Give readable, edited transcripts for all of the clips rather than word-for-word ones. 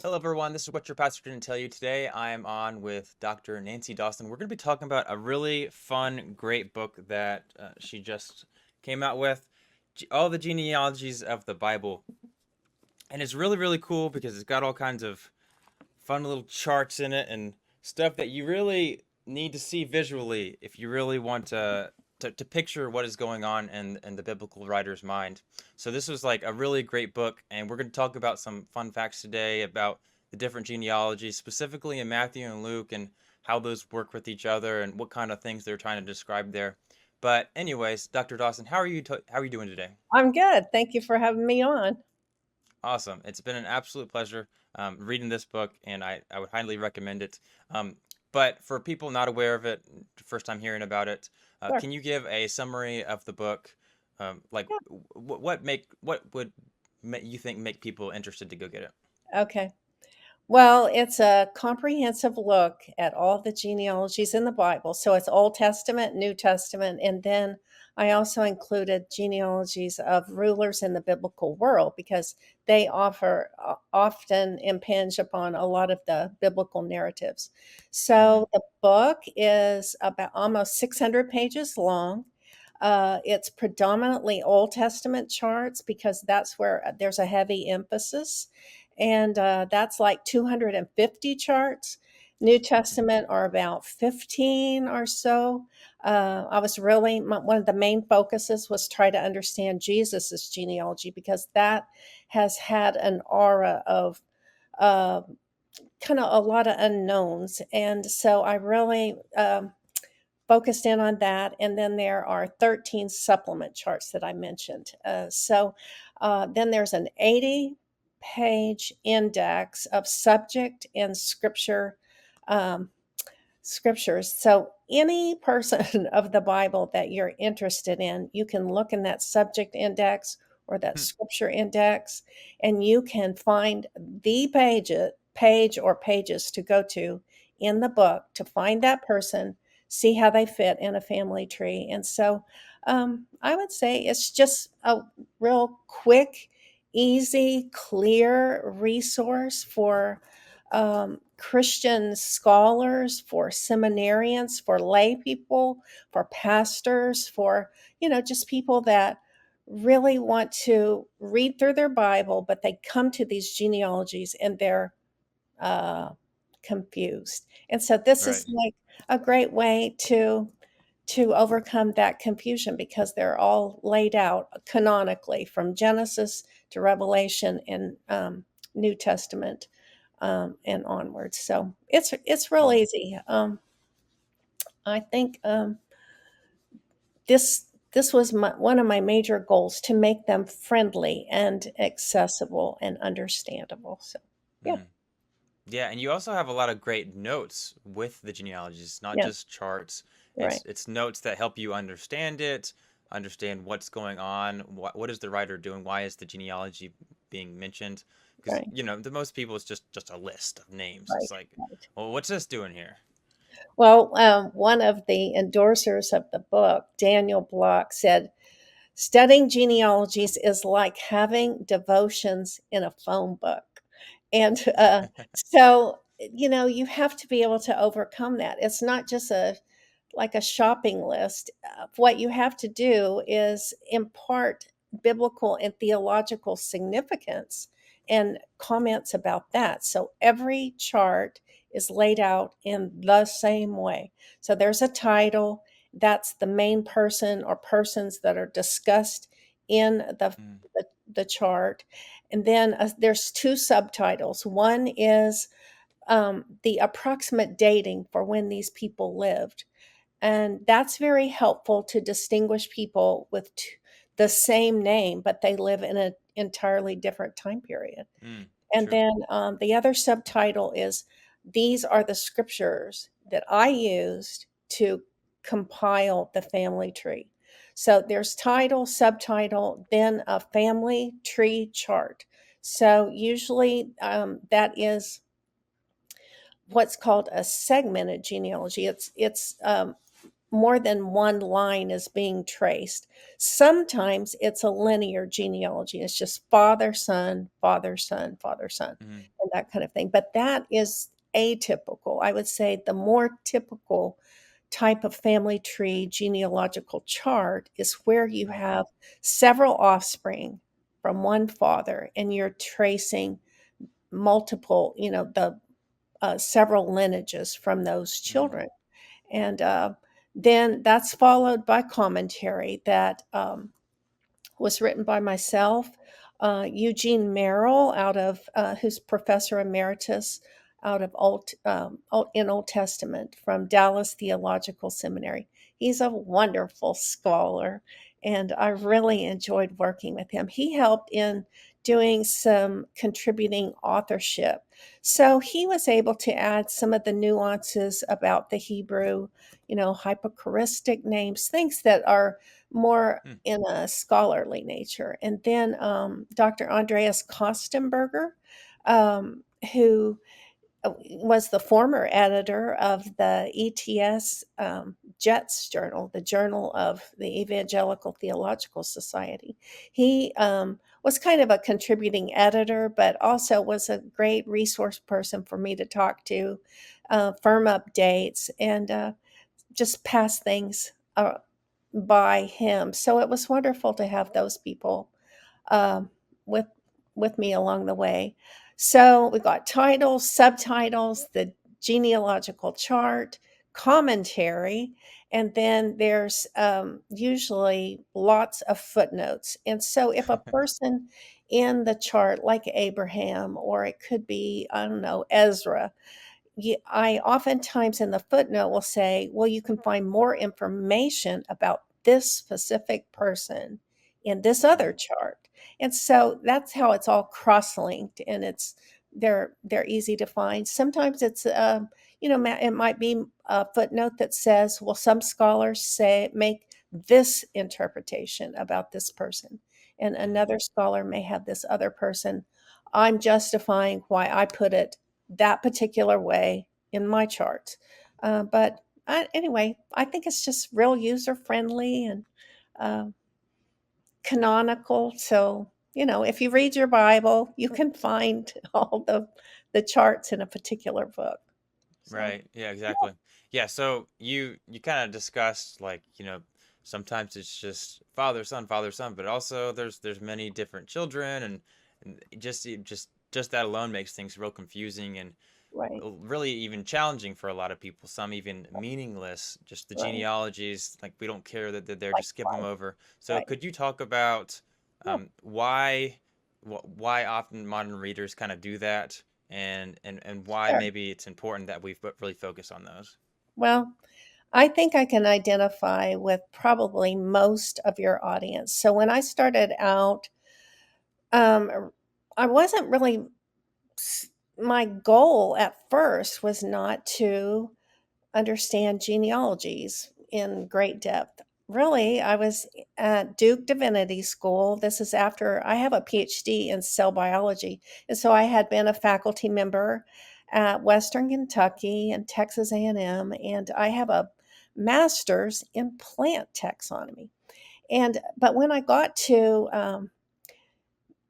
Hello, everyone. This is what your pastor didn't tell you today. I am on with Dr. Nancy Dawson. We're going to be talking about a really fun, great book that she just came out with, all the genealogies of the Bible. And it's really, really cool because it's got all kinds of fun little charts in it and stuff that you really need to see visually if you really want to picture what is going on in the biblical writer's mind. So this was like a really great book, and we're going to talk about some fun facts today about the different genealogies, specifically in Matthew and Luke, and how those work with each other and what kind of things they're trying to describe there. But anyways, Dr. Dawson, how are you doing today? I'm good. Thank you for having me on. Awesome. It's been an absolute pleasure reading this book, and I would highly recommend it. Um, but for people not aware of it, first time hearing about it, Sure. can you give a summary of the book? What would you think make people interested to go get it? Yeah. Okay. Well, it's a comprehensive look at all the genealogies in the Bible. So it's Old Testament, New Testament, and then I also included genealogies of rulers in the biblical world because they often impinge upon a lot of the biblical narratives. Hmm. So the book is about almost 600 pages long. It's predominantly Old Testament charts because that's where there's a heavy emphasis. And that's like 250 charts. New Testament are about 15 or so. I was really, one of the main focuses was try to understand Jesus's genealogy because that has had an aura of uh, kind of a lot of unknowns. And so I really focused in on that. And then there are 13 supplement charts that I mentioned. Then there's an 80-page index of subject and um, scriptures. So any person of the Bible that you're interested in, you can look in that subject index or that scripture index, and you can find the page or pages to go to in the book to find that person, see how they fit in a family tree. And so I would say it's just a real quick, easy, clear resource for Christian scholars, for seminarians, for lay people, for pastors, for, just people that really want to read through their Bible, but they come to these genealogies and they're uh, confused. And so this Right. is like a great way to overcome that confusion because they're all laid out canonically from Genesis to Revelation and New Testament and onwards. So it's real Hmm. easy. I think this was one of my major goals to make them friendly and accessible and understandable. So yeah, Hmm. Yeah, and you also have a lot of great notes with the genealogies, not yeah, just charts. right, It's notes that help you understand it, understand what's going on, what is the writer doing, why is the genealogy being mentioned? Because right, the most people it's just a list of names. It's right, like, right. well, what's this doing here? Well, one of the endorsers of the book, Daniel Block, said, "Studying genealogies is like having devotions in a phone book." And you have to be able to overcome that. It's not just like a shopping list. What you have to do is impart biblical and theological significance and comments about that. So every chart is laid out in the same way. So there's a title, that's the main person or persons that are discussed in Mm, the chart. And then there's two subtitles. One is the approximate dating for when these people lived. And that's very helpful to distinguish people with the same name, but they live in an entirely different time period. mm, And true. then the other subtitle is, "These are the scriptures that I used to compile the family tree." So there's title, subtitle, then a family tree chart. So usually that is what's called a segmented genealogy. It's more than one line is being traced. Sometimes it's a linear genealogy. It's just father, son, father, son, father, son, Mhm. and that kind of thing. But that is atypical. I would say the more typical type of family tree genealogical chart is where you Mhm. have several offspring from one father and you're tracing multiple, the several lineages from those Mhm. children. And then that's followed by commentary that was written by myself, Eugene Merrill, who's professor emeritus out of Old Testament from Dallas Theological Seminary. He's a wonderful scholar, and I really enjoyed working with him. He helped in doing some contributing authorship. So he was able to add some of the nuances about the Hebrew, hypochoristic names, things that are more Hmm. in a scholarly nature. And then Dr. Andreas Kostenberger, who was the former editor of the ETS JETS journal, the Journal of the Evangelical Theological Society. He was kind of a contributing editor, but also was a great resource person for me to talk to, firm updates, and just pass things by him. So it was wonderful to have those people um, with with me along the way. So we got titles, subtitles, the genealogical chart, commentary, and then there's usually lots of footnotes. And so if a person in the chart, like Abraham, or it could be, I don't know, Ezra, I oftentimes in the footnote will say, well, you can find more information about this specific person in this other Mhm. chart. And so that's how it's all cross-linked, and they're easy to find. Sometimes it's it might be a footnote that says, well, some scholars say make this interpretation about this person, and Mhm. another scholar may have this other person. I'm justifying why I put it that particular way in my charts. Anyway, I think it's just real user friendly and uh, canonical. So, if you read your Bible, you can find all the charts in a particular book. So, Right. Yeah, yeah, exactly. Yeah, so you kind of discussed like, sometimes it's just father, son, but also there's many different children and just that alone makes things real confusing and right, really even challenging for a lot of people, some even meaningless. Just the right, genealogies, like we don't care that they're there, right, just skip them over. So right. could you talk about Yeah. why why often modern readers kind of do that and why Sure. maybe it's important that we really focus on those? Well, I think I can identify with probably most of your audience. So when I started out, I wasn't really my goal at first was not to understand genealogies in great depth. Really, I was at Duke Divinity School. This is after I have a PhD in cell biology. And so I had been a faculty member at Western Kentucky and Texas A&M, and I have a master's in plant taxonomy. But when I got to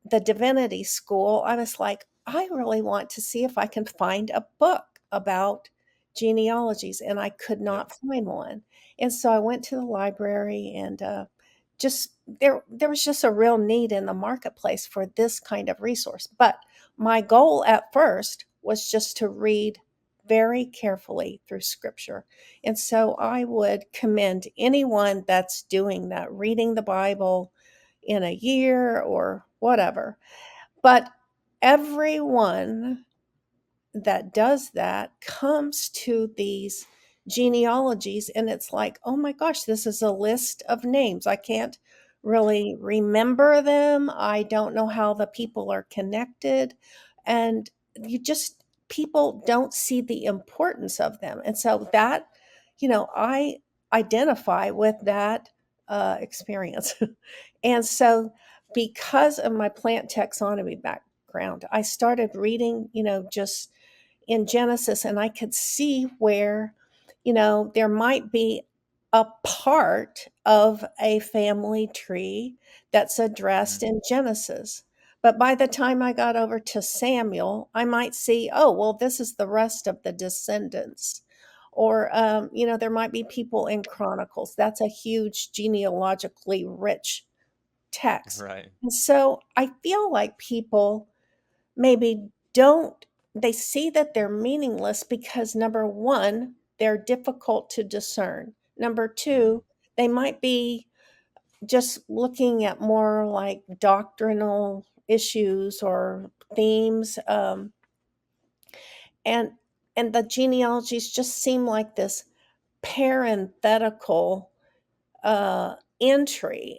the divinity school, I was like, I really want to see if I can find a book about genealogies, and I could Yep. not find one. And so I went to the library, and just there was just a real need in the marketplace for this kind of resource. But my goal at first was just to read very carefully through scripture. And so I would commend anyone that's doing that, reading the Bible in a year or whatever. But everyone that does that comes to these genealogies, and it's like, oh my gosh, this is a list of names. I can't really remember them. I don't know how the people are connected. And you just, people don't see the importance of them. And so that, I identify with that experience. And so, because of my plant taxonomy background, I started reading, just in Genesis, and I could see where, there might be a part of a family tree that's addressed Mm. in Genesis. But by the time I got over to Samuel, I might see, oh, well, this is the rest of the descendants. Or, there might be people in Chronicles. That's a huge genealogically rich text. Right. And so I feel like people maybe don't, they see that they're meaningless because number one, they're difficult to discern. Number Mm. two, they might be just looking at more like doctrinal issues or themes, and the genealogies just seem like this parenthetical entry.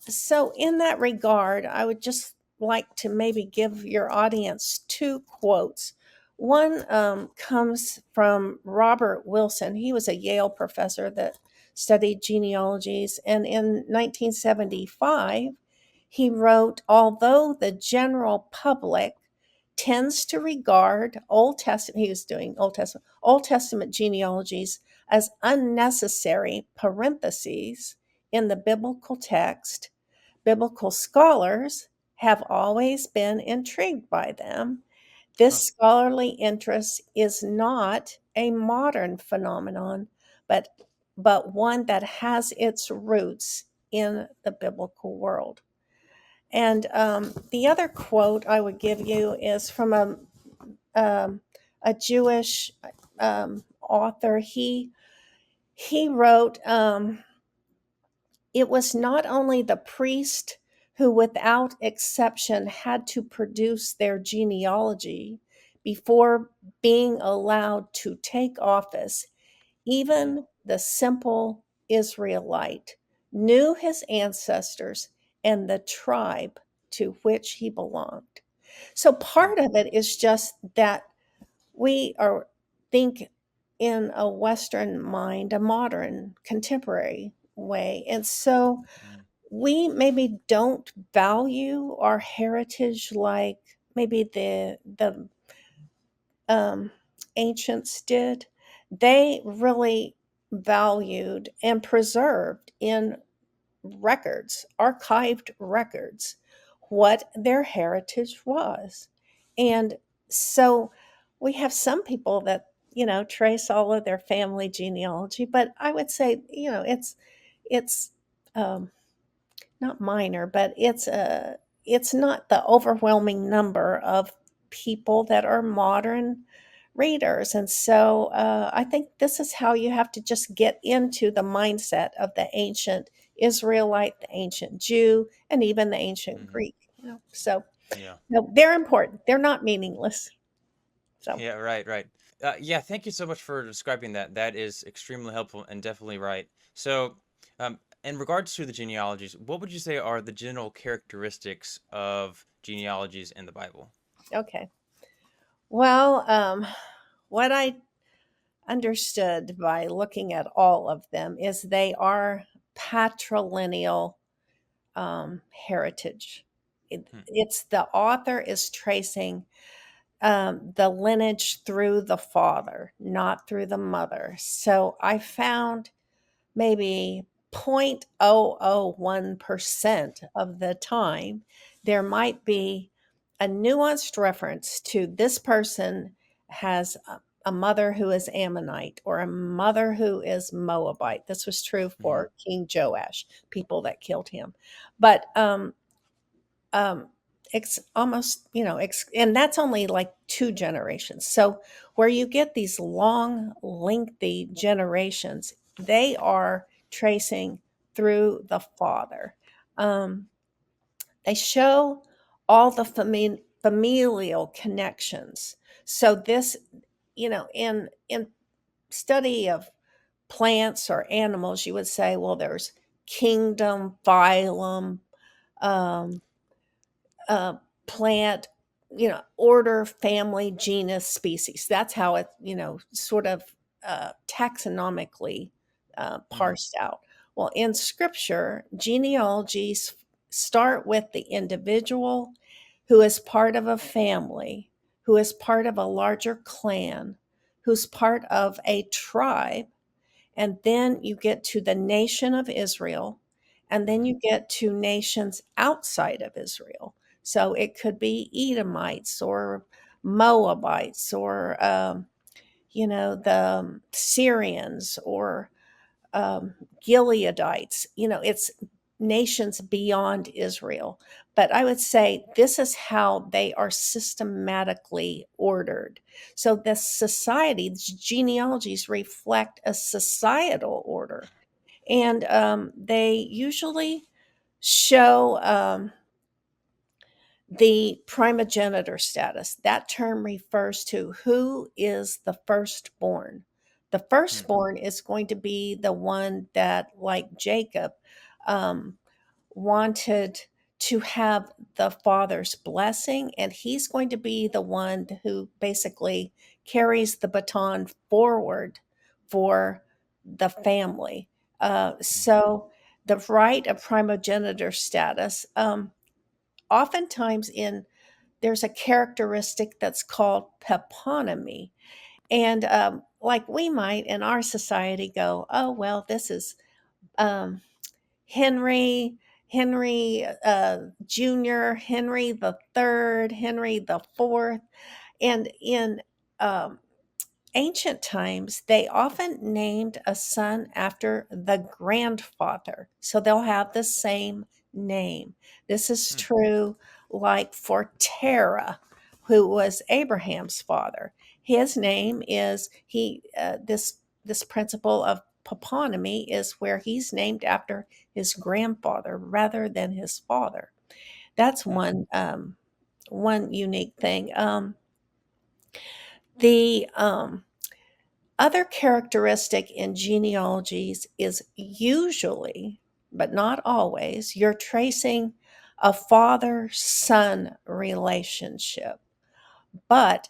So in that regard, I would just like to maybe give your audience two quotes. One comes from Robert Wilson. He was a Yale professor that studied genealogies, and in 1975 he wrote, although the general public tends to regard Old Testament, he was doing Old Testament genealogies as unnecessary parentheses in the biblical text, biblical scholars have always been intrigued by them. Huh. This scholarly interest is not a modern phenomenon, but one that has its roots in the biblical world. And the other quote I would give you is from a Jewish author. He wrote, it was not only the priest who, without exception, had to produce their genealogy before being allowed to take office. Mm. Even the simple Israelite knew his ancestors and the tribe to which he belonged. So Mm. part of it is just that we are think in a Western mind, a modern, contemporary way. And so Mm. we maybe don't value our heritage like maybe the um, ancients did. They really valued and preserved in records, archived records, what their heritage was. And so we have some people that, trace all of their family genealogy, but I would say, it's um, not minor, but it's not the overwhelming number of people that are modern readers. And so I think this is how you have to just get into the mindset of the ancient Israelite, the ancient Jew, and even the ancient Mhm. Greek. So Yeah. no, they're important. They're not meaningless. So Yeah, right, right. Yeah, thank you so much for describing that. That is extremely helpful and definitely right. So, in regards to the genealogies, what would you say are the general characteristics of genealogies in the Bible? okay. Well, what I understood by looking at all of them is they are patrilineal heritage. Hmm. It's the author is tracing the lineage through the father, not through the mother. So I found maybe 0.001% of the time there might be a nuanced reference to this person has a mother who is Ammonite or a mother who is Moabite. This was true Hmm. for King Joash, people that killed him. But um, it's almost, and that's only like two generations. So where you get these long, lengthy generations, they are tracing through the father. Um, they show all the familial connections. So this, in study of plants or animals, you would say, well, there's kingdom, phylum, um, uh, plant, order, family, genus, species. That's how it, sort of taxonomically Hmm. parsed out. Well, in scripture, genealogies start with the individual who is part of a family, who is part of a larger clan, who's part of a tribe, and then you get to the nation of Israel, and then Mm-hmm. you get to nations outside of Israel. So it could be Edomites or Moabites or the Syrians or Gileadites. It's nations beyond Israel. But I would say this is how they are systematically ordered. So the society, these genealogies reflect a societal order. And they usually show the primogenitor status. That term refers to who is the firstborn. The firstborn is going to be the one that, like Jacob, um, wanted to have the father's blessing, and he's going to be the one who basically carries the baton forward for the family. Mm-hmm. So the right of primogenitor status, oftentimes in there's a characteristic that's called paponymy. And like we might in our society go, oh, well, this is um, Henry Jr., Henry the Third, Henry the Fourth. And in um, ancient times, they often named a son after the grandfather. So they'll have the same name. This is Mm-hmm. true, like for Terah, who was Abraham's father. His name is this principle of paponymy is where he's named after his grandfather rather than his father. That's one unique thing. The other characteristic in genealogies is usually, but not always, you're tracing a father son relationship. But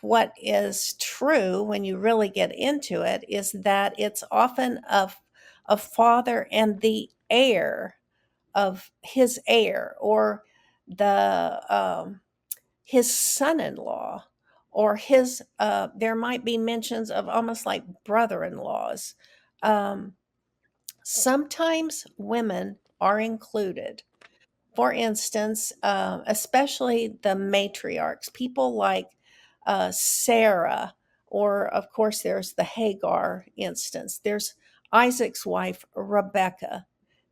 what is true when you really get into it is that it's often a father and the heir of his heir, or the his son-in-law, or his there might be mentions of almost like brother-in-laws. um, Sometimes women are included. For instance, especially the matriarchs, people like Sarah, or of course there's the Hagar instance, there's Isaac's wife Rebecca,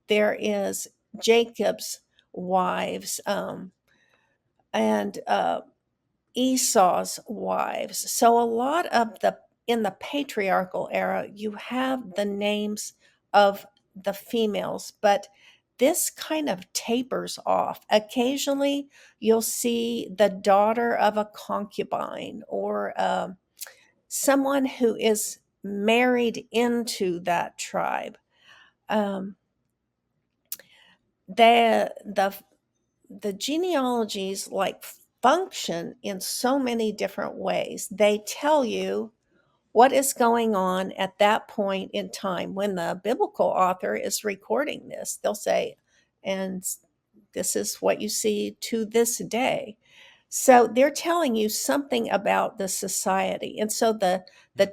there is Jacob's wives, and Esau's wives. So a lot of the in the patriarchal era, you have the names of the females, but this kind of tapers off. Occasionally, you'll see the daughter of a concubine, or someone who is married into that tribe. Um, the the genealogies like function in so many different ways. They tell you what is going on at that point in time when the biblical author is recording this. They'll say, and this is what you see to this day. So they're telling you something about the society. And so the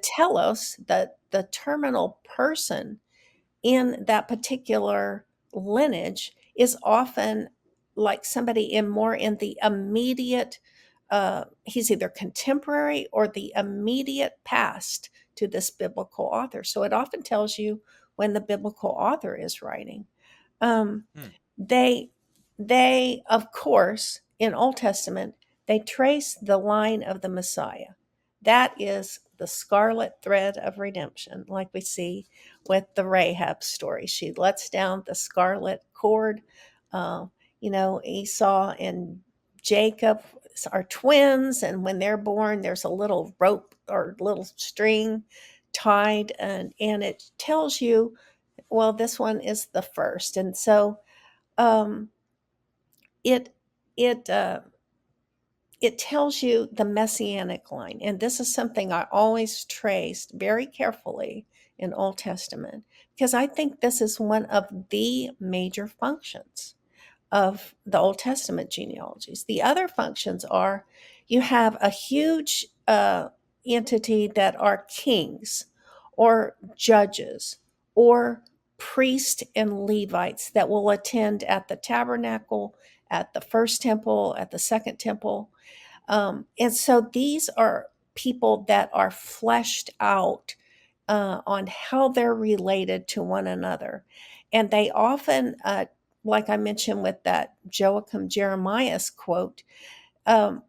telos, the terminal person in that particular lineage is often like somebody in more in the immediate he's either contemporary or the immediate past to this biblical author, so it often tells you when the biblical author is writing. um, Mm-hmm. they of course in Old Testament they trace the line of the Messiah. That is the scarlet thread of redemption, like we see with the Rahab story. She lets down the scarlet cord. uh, Esau and Jacob are twins, and when they're born there's a little rope or little string tied, and it tells you, well, this one is the first. And so um, it it it tells you the messianic line, and this is something I always traced very carefully in Old Testament, because I think this is one of the major functions of the Old Testament genealogies. The other functions are you have a huge entity that are kings, or judges, or priests and Levites that will attend at the tabernacle, at the first temple, at the second temple. And so these are people that are fleshed out on how they're related to one another. And they often, like I mentioned with that Joachim Jeremiah's quote, um,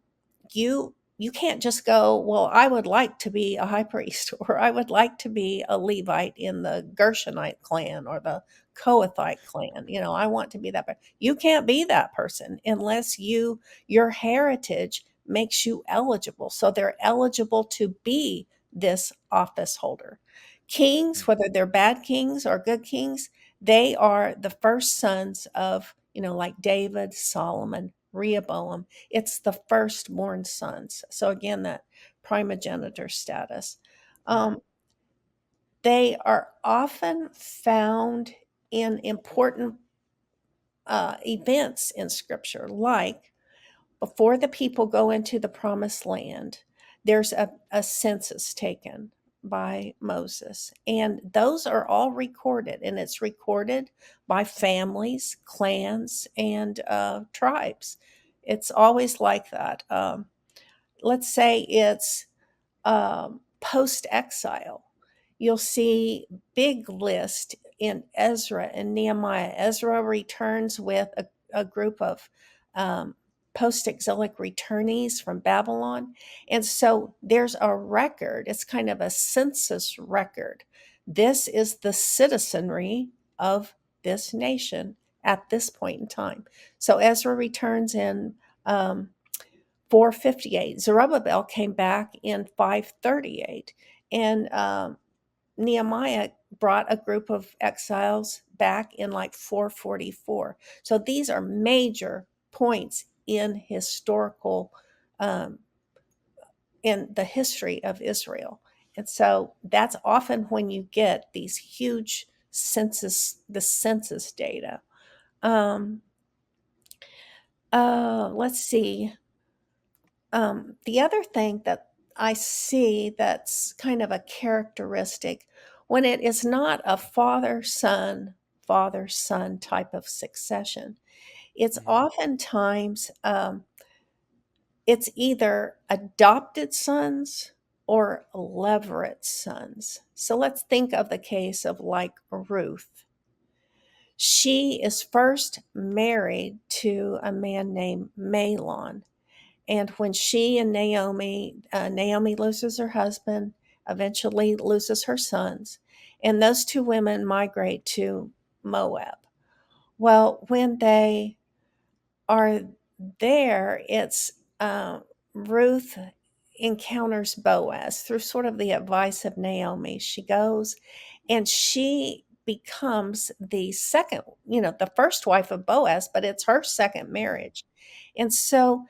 you can't just go, well, I would like to be a high priest, or I would like to be a Levite in the Gershonite clan or the Kohathite clan. I want to be that. You can't be that person unless your heritage makes you eligible. So they're eligible to be this office holder. Kings, Mm. whether they're bad kings or good kings, they are the first sons of, like David, Solomon, Rehoboam. It's the firstborn sons. So again, that primogenitor status. Mm. Um, they are often found in important events in Scripture, like before the people go into the promised land, there's a census taken by Moses. And those are all recorded, and it's recorded by families, clans, and tribes. It's always like that. Let's say it's post exile. You'll see big list in Ezra and Nehemiah. Ezra returns with a group of post exilic returnees from Babylon. And so there's a record, it's kind of a census record. This is the citizenry of this nation at this point in time. So Ezra returns in um, 458. Zerubbabel came back in 538. And Nehemiah brought a group of exiles back in like 444. So these are major points in historical, um, in the history of Israel. And so that's often when you get these huge the census data. Um, let's see. The other thing that I see that's kind of a characteristic when it is not a father son type of succession, it's Mhm. oftentimes it's either adopted sons or levirate sons. So let's think of the case of like Ruth. She is first married to a man named Mahlon. And when she and Naomi loses her husband, eventually loses her sons, and those two women migrate to Moab. Well, when they are there, it's Ruth encounters Boaz through sort of the advice of Naomi. She goes and she becomes the second, the first wife of Boaz, but it's her second marriage. And so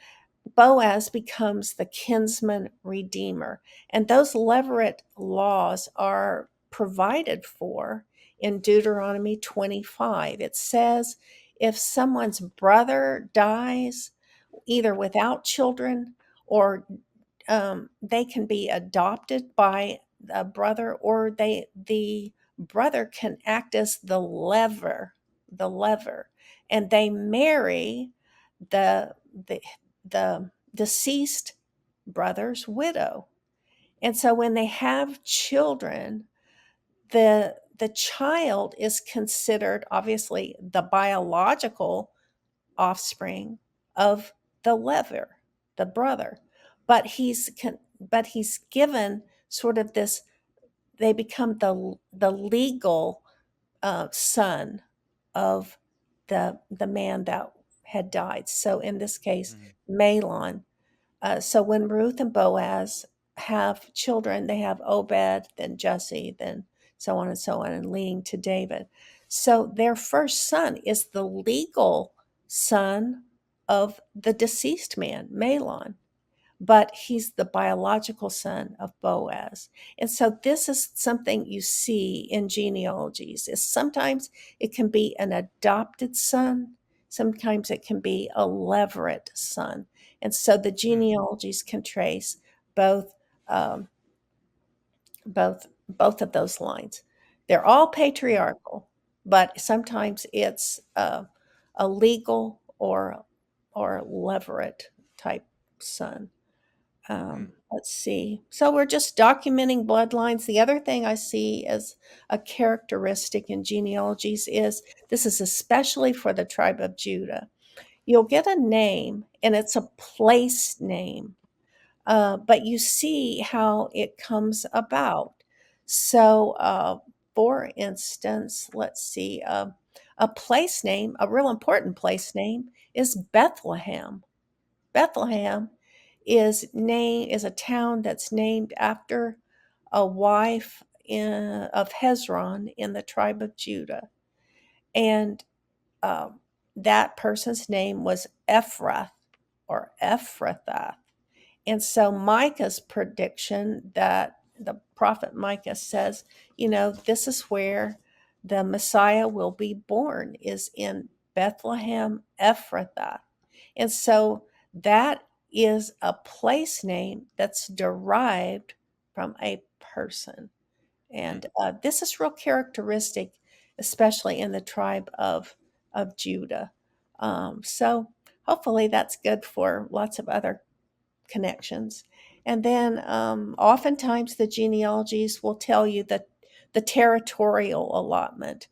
Boaz becomes the kinsman redeemer. And those levirate laws are provided for in Deuteronomy 25. It says if someone's brother dies, either without children or they can be adopted by a brother, or the brother can act as the lever, and they marry the the deceased brother's widow. And so when they have children, the child is considered obviously the biological offspring of the lever, the brother. But he's given sort of this, they become the legal son of the man that had died. So in this case, Mhm. Mahlon. So when Ruth and Boaz have children, they have Obed, then Jesse, then so on and so on, and leading to David. So their first son is the legal son of the deceased man, Mahlon, but he's the biological son of Boaz. And so this is something you see in genealogies. Is sometimes it can be an adopted son, sometimes it can be a levirate son. And so the Mm. genealogies can trace both um, both both of those lines. They're all Hmm. patriarchal, but sometimes it's a legal or levirate type son. Hmm. Let's see. So we're just documenting bloodlines. The other thing I see as a characteristic in genealogies is this is especially for the tribe of Judah. You'll get a name, and it's a place name, but you see how it comes about. So, for instance, let's see, a place name, a real important place name is Bethlehem. Bethlehem is a town that's named after a wife of Hezron in the tribe of Judah, and um, that person's name was Ephrath or Ephrathah. And so Micah's prediction that the prophet Micah says, this is where the Messiah will be born is in Bethlehem Ephrathah. And so that is a place name that's derived from a person. Hmm. And this is real characteristic, especially in the tribe of Judah. So hopefully that's good for lots of other connections. And then oftentimes the genealogies will tell you that the territorial allotment.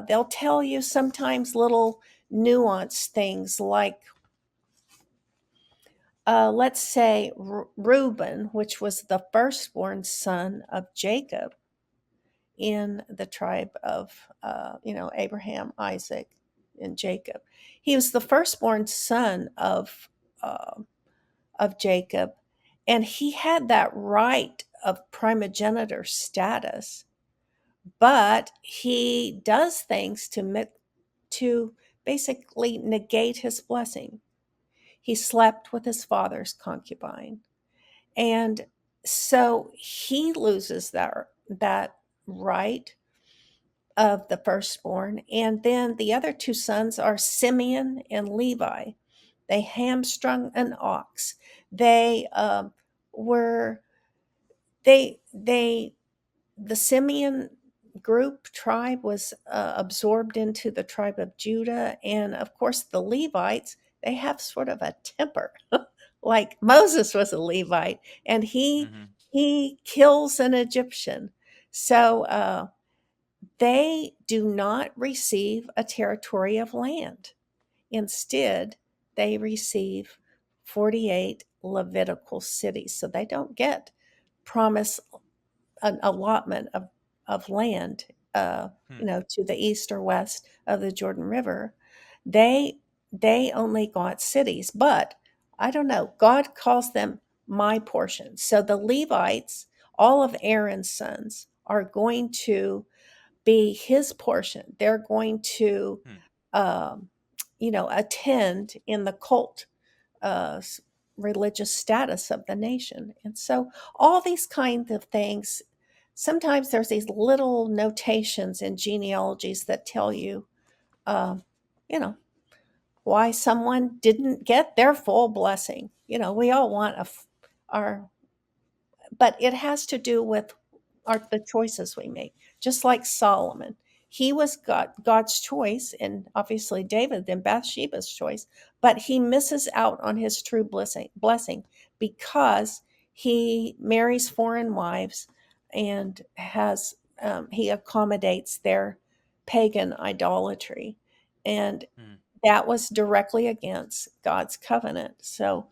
They'll tell you sometimes little nuanced things like, let's say, Reuben, which was the firstborn son of Jacob in the tribe of, Abraham, Isaac, and Jacob. He was the firstborn son uh, of Jacob, and he had that right of primogenitor status, but he does things to basically negate his blessing. He slept with his father's concubine, and so he loses that right of the firstborn. And then the other two sons are Simeon and Levi. They hamstrung an ox. They were they the Simeon group tribe was absorbed into the tribe of Judah, and of course the Levites, they have sort of a temper, like Moses was a Levite, and Hmm. he kills an Egyptian. So they do not receive a territory of land. Instead, they receive 48 Levitical cities. So they don't get promise an allotment of land, Hmm. to the east or west of the Jordan River. They they only got cities, but I don't know. God calls them my portion. So the Levites, all of Aaron's sons, are going to be his portion. They're going to, Hmm. um, attend in the cult uh, religious status of the nation. And so, all these kinds of things, sometimes there's these little notations in genealogies that tell you, um, you know, why someone didn't get their full blessing. We all want our but it has to do with the choices we make. Just like Solomon, he was God's choice, and obviously David and Bathsheba's choice, but he misses out on his true blessing because he marries foreign wives and he accommodates their pagan idolatry, and Hmm. that was directly against God's covenant. So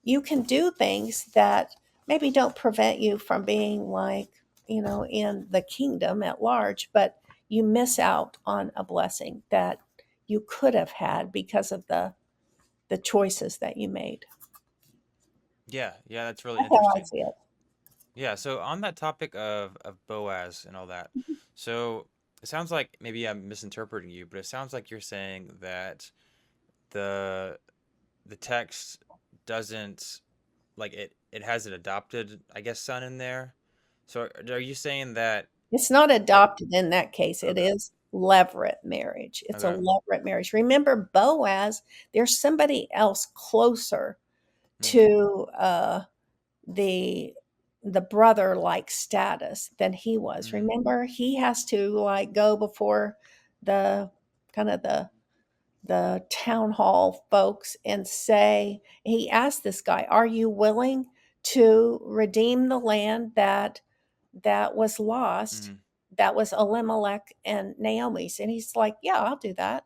you can do things that maybe don't prevent you from being like, in the kingdom at large, but you miss out on a blessing that you could have had because of the choices that you made. Yeah, yeah, that's really That's how I interesting. see it. Yeah, so on that topic of Boaz and all that, so it sounds like maybe I'm misinterpreting you, but it sounds like you're saying that the the text doesn't like it has an adopted, I guess, son in there. So are you saying that It's not it adopted in that case. It okay, is levirate marriage. It's a okay. levirate marriage. Remember, Boaz, there's somebody else closer Hmm. to the the brother like status than he was. Mm, Remember, he has to like go before the kind of the town hall folks and say, he asked this guy, "Are you willing to redeem the land that was lost, mm, that was Elimelech and Naomi's?" And he's like, "Yeah, I'll do that."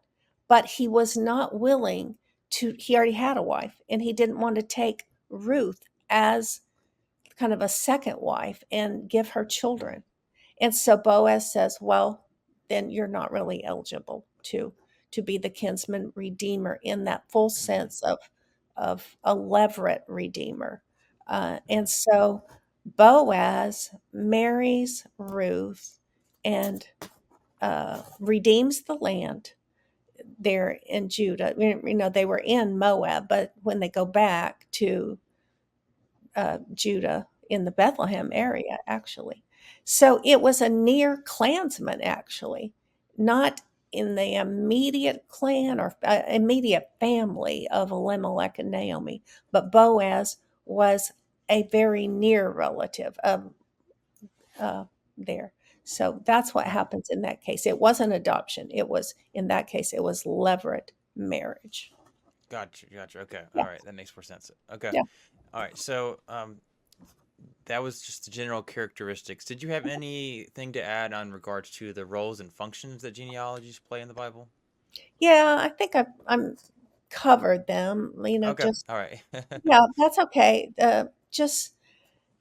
But he was not willing to, he already had a wife, and he didn't want to take Ruth as kind of a second wife and give her mm, children. And so Boaz says, "Well, then you're not really eligible to be the kinsman redeemer in that full mm, sense of a levirate redeemer." And mm, so Boaz marries Ruth and redeems the land there in Judah. You know, they were in Moab, but when they go back to Judah in the Bethlehem mm. area, actually. So it was a near clansman, actually, not in the immediate clan or immediate family of Elimelech and Naomi, but Boaz was a very near relative of there. So that's what Mm. happens in that case. It wasn't adoption. It was, in that case, it was levirate marriage. Gotcha, gotcha. Okay, Yeah, all right, that makes more sense. Okay, yeah. all right. So, that was just the general characteristics. Did you have anything to add on regards to the roles and functions that genealogies play in the Bible? Yeah, I think I'm covered them, Okay, just all right. yeah, that's okay. Just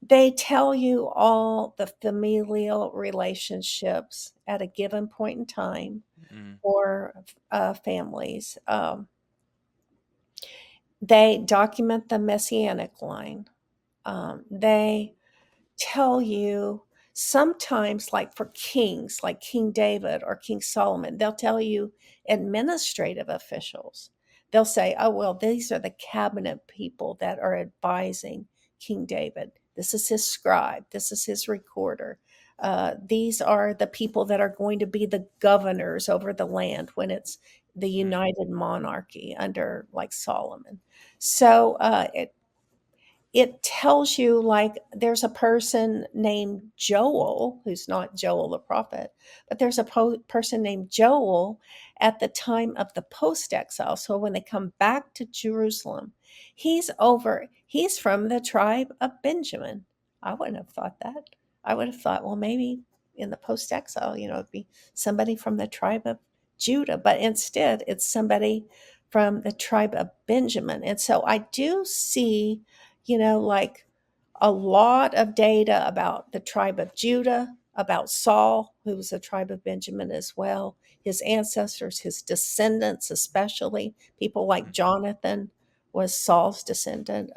they tell you all the familial relationships at a given point in time Mm, for families. They document the messianic line. They tell you sometimes, like for kings like King David or King Solomon, they'll tell you administrative officials. They'll say, "Oh, well, these are the cabinet people that are advising King David. This is his scribe, this is his recorder, these are the people that are going to be the governors over the land when it's the mm, united monarchy under like Solomon." So it tells you, like, there's a person named Joel, who's not Joel the prophet, but there's a person named Joel at the time of the post exile. So when they come back to Jerusalem, he's from the tribe of Benjamin. I wouldn't have thought that. I would have thought, well, maybe in the post exile, it'd be somebody from the tribe of Judah, but instead it's somebody from the tribe of Benjamin. And so I do see, like a lot of data about the tribe of Judah, about Saul, who was a tribe of Benjamin as well, his ancestors, his descendants, especially people like mm, Jonathan was Saul's descendant.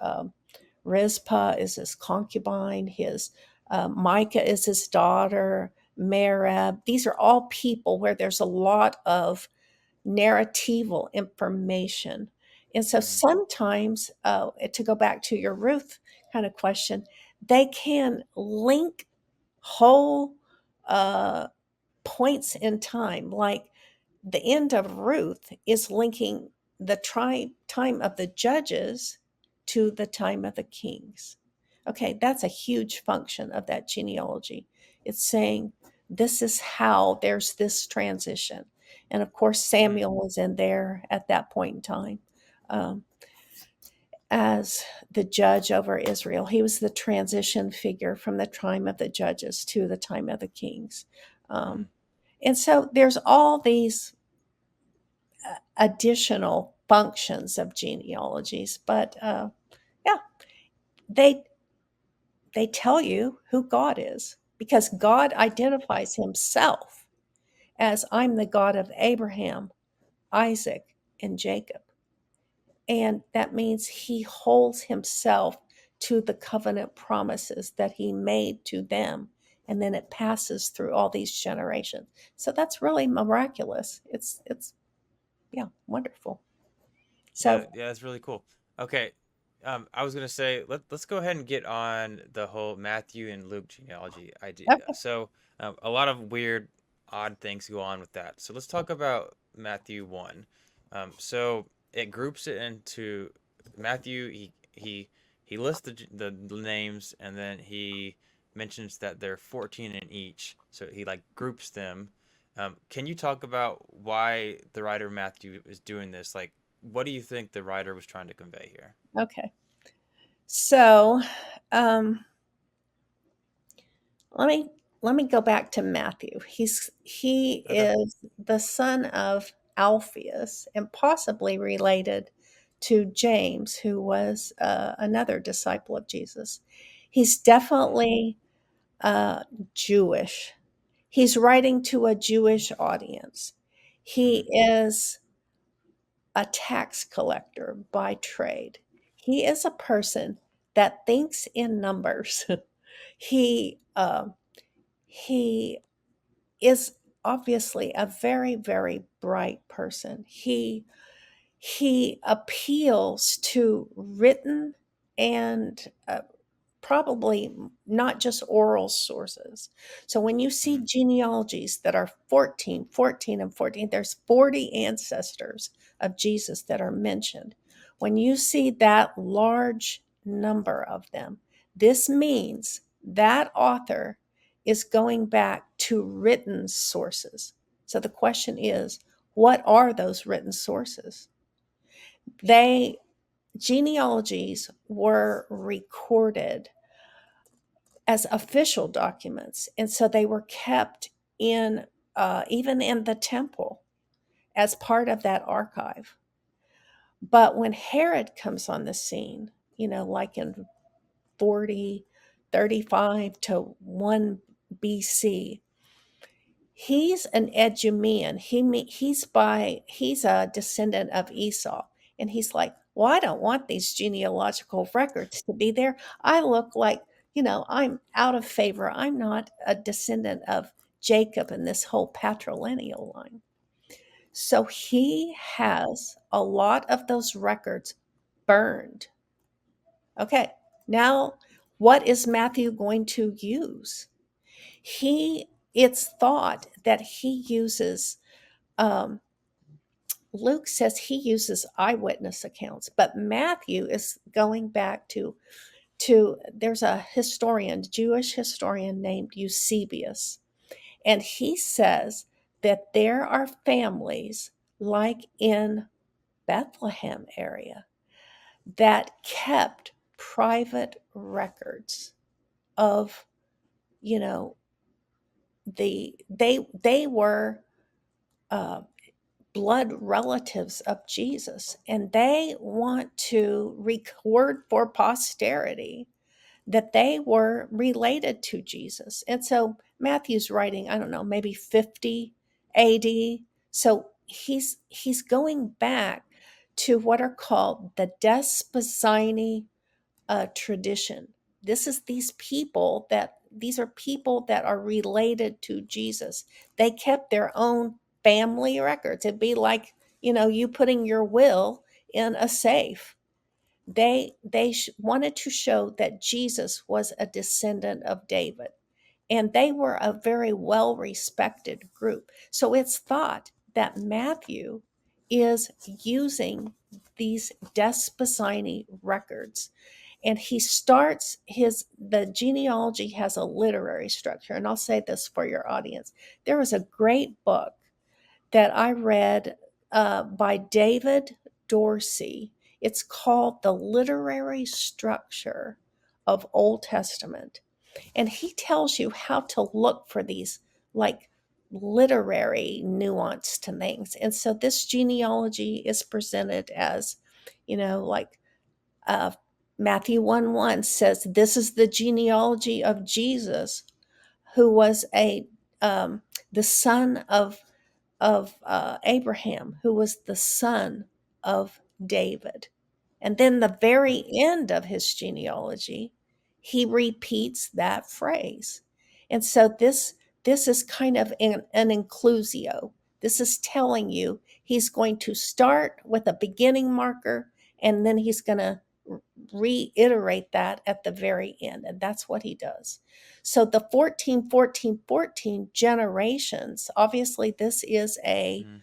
Rizpah is his concubine. His Micah is his daughter. Merab. These are all people where there's a lot of narratival information. And so mm, sometimes, to go back to your Ruth kind of question, they can link whole uh, points in time. Like the end of Ruth is linking the time of the judges to the time of the kings. Okay, that's a huge function of that genealogy. It's saying this is how there's this transition. And of course, mm, Samuel was in there at that point in time um, as the judge over Israel. He was the transition figure from the time of the judges to the time of the kings. mm. Um, and so there's all these additional functions of genealogies, but yeah, they they tell you who God is because God identifies himself as I'm the God of Abraham, Isaac, and Jacob. And that means he holds himself to the covenant promises that he made to them. And then it passes through all these generations. So that's really miraculous. It's yeah, wonderful. Yeah, So yeah, that's really cool. Okay, I was gonna say let's go ahead and get on the whole Matthew and Luke genealogy idea. okay. So, a lot of weird, odd things go on with that. So let's talk about Matthew 1. So it groups it into Matthew. He he lists the names, and then he mentions that there are 14 in each. So he like groups them. Can you talk about why the writer Matthew is doing this? Like, what do you think the writer was trying to convey here? Okay. So, um, let me let me go back to Matthew. He Okay. is the son of Alphaeus and possibly related to James, who was another disciple of Jesus. He's Mm, definitely Jewish. He's writing to a Jewish audience. mm, He is a tax collector by trade. He is a person that thinks in numbers. he he is obviously a very, very bright person. He appeals to written and probably not just oral sources. So when you see mm, genealogies that are 14, 14, and 14, there's 40 ancestors of Jesus that are mentioned. When you see that large number of them, this means that author is going back to written sources. So the question is, what are those written sources? They Genealogies were recorded as official documents. And so they were kept in, even in the temple as part of that archive. But when Herod comes on the scene, like in 40, 35 to 1 BC, he's an Edumean. He's a descendant of Esau. And he's like, well, I don't want these genealogical records to be there. I look like, I'm out of favor. I'm not a descendant of Jacob and this whole patrilineal line. So he has a lot of those records burned. Okay, now what is Matthew going to use? It's thought that he uses, um, Luke says he uses eyewitness accounts, but Matthew is going back to there's a historian, Jewish historian named Eusebius, and he says that there are families like in Bethlehem area that kept private records of, you know, they were uh, blood relatives of Jesus, and they want to record for posterity that they were related to Jesus. And so Matthew's writing, I don't know, maybe 50 AD. So he's going back to what are called the Desposini tradition. These are people that are related to Jesus. They kept their own family records. It'd be like, you putting your will in a safe. They wanted to show that Jesus was a descendant of David, and they were a very well respected group. So it's thought that Matthew is using these Desposini records, and he starts his the genealogy has a literary structure. And I'll say this for your audience: there was a great book that I read by David Dorsey. It's called The Literary Structure of Old Testament. And he tells you how to look for these like literary nuance to things. And so this genealogy is presented as, like uh, Matthew 1:1 says, this is the genealogy of Jesus, who was the son of Abraham, who was the son of David. And then the very end of his genealogy, he repeats that phrase. And so this is kind of an inclusio. This is telling you he's going to start with a beginning marker, and then he's going to reiterate that at the very end. And that's what he does. So the 14, 14, 14 generations, obviously mm,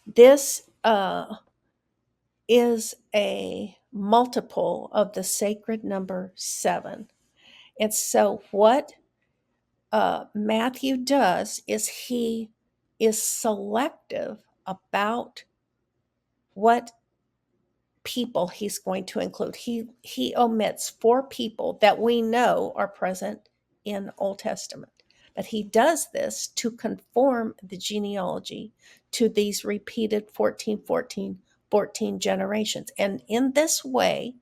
this is a multiple of the sacred number 7. And so, what Matthew does is he is selective about what people he's going to include. He omits 4 people that we know are present in Old Testament. But he does this to conform the genealogy to these repeated 14, 14, 14 generations. And in this way,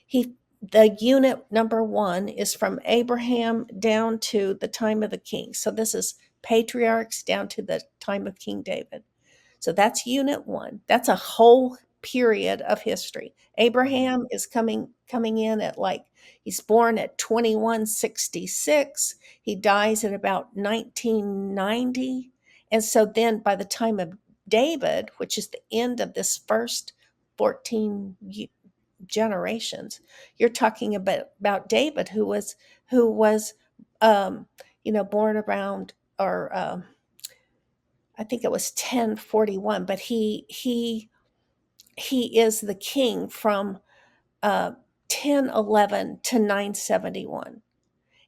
he the unit number 1 is from Abraham down to the time of the king. So this is patriarchs down to the time of King David. So that's unit 1. That's a whole period of history. Mm-hmm. Abraham is coming in at, like, he's born at 2166. He dies at about 1990. And so then by the time of David, which is the end of this first 14 generations, you're talking about David, who was born around, or I think it was 1041, but he is the king from 1011 to 971.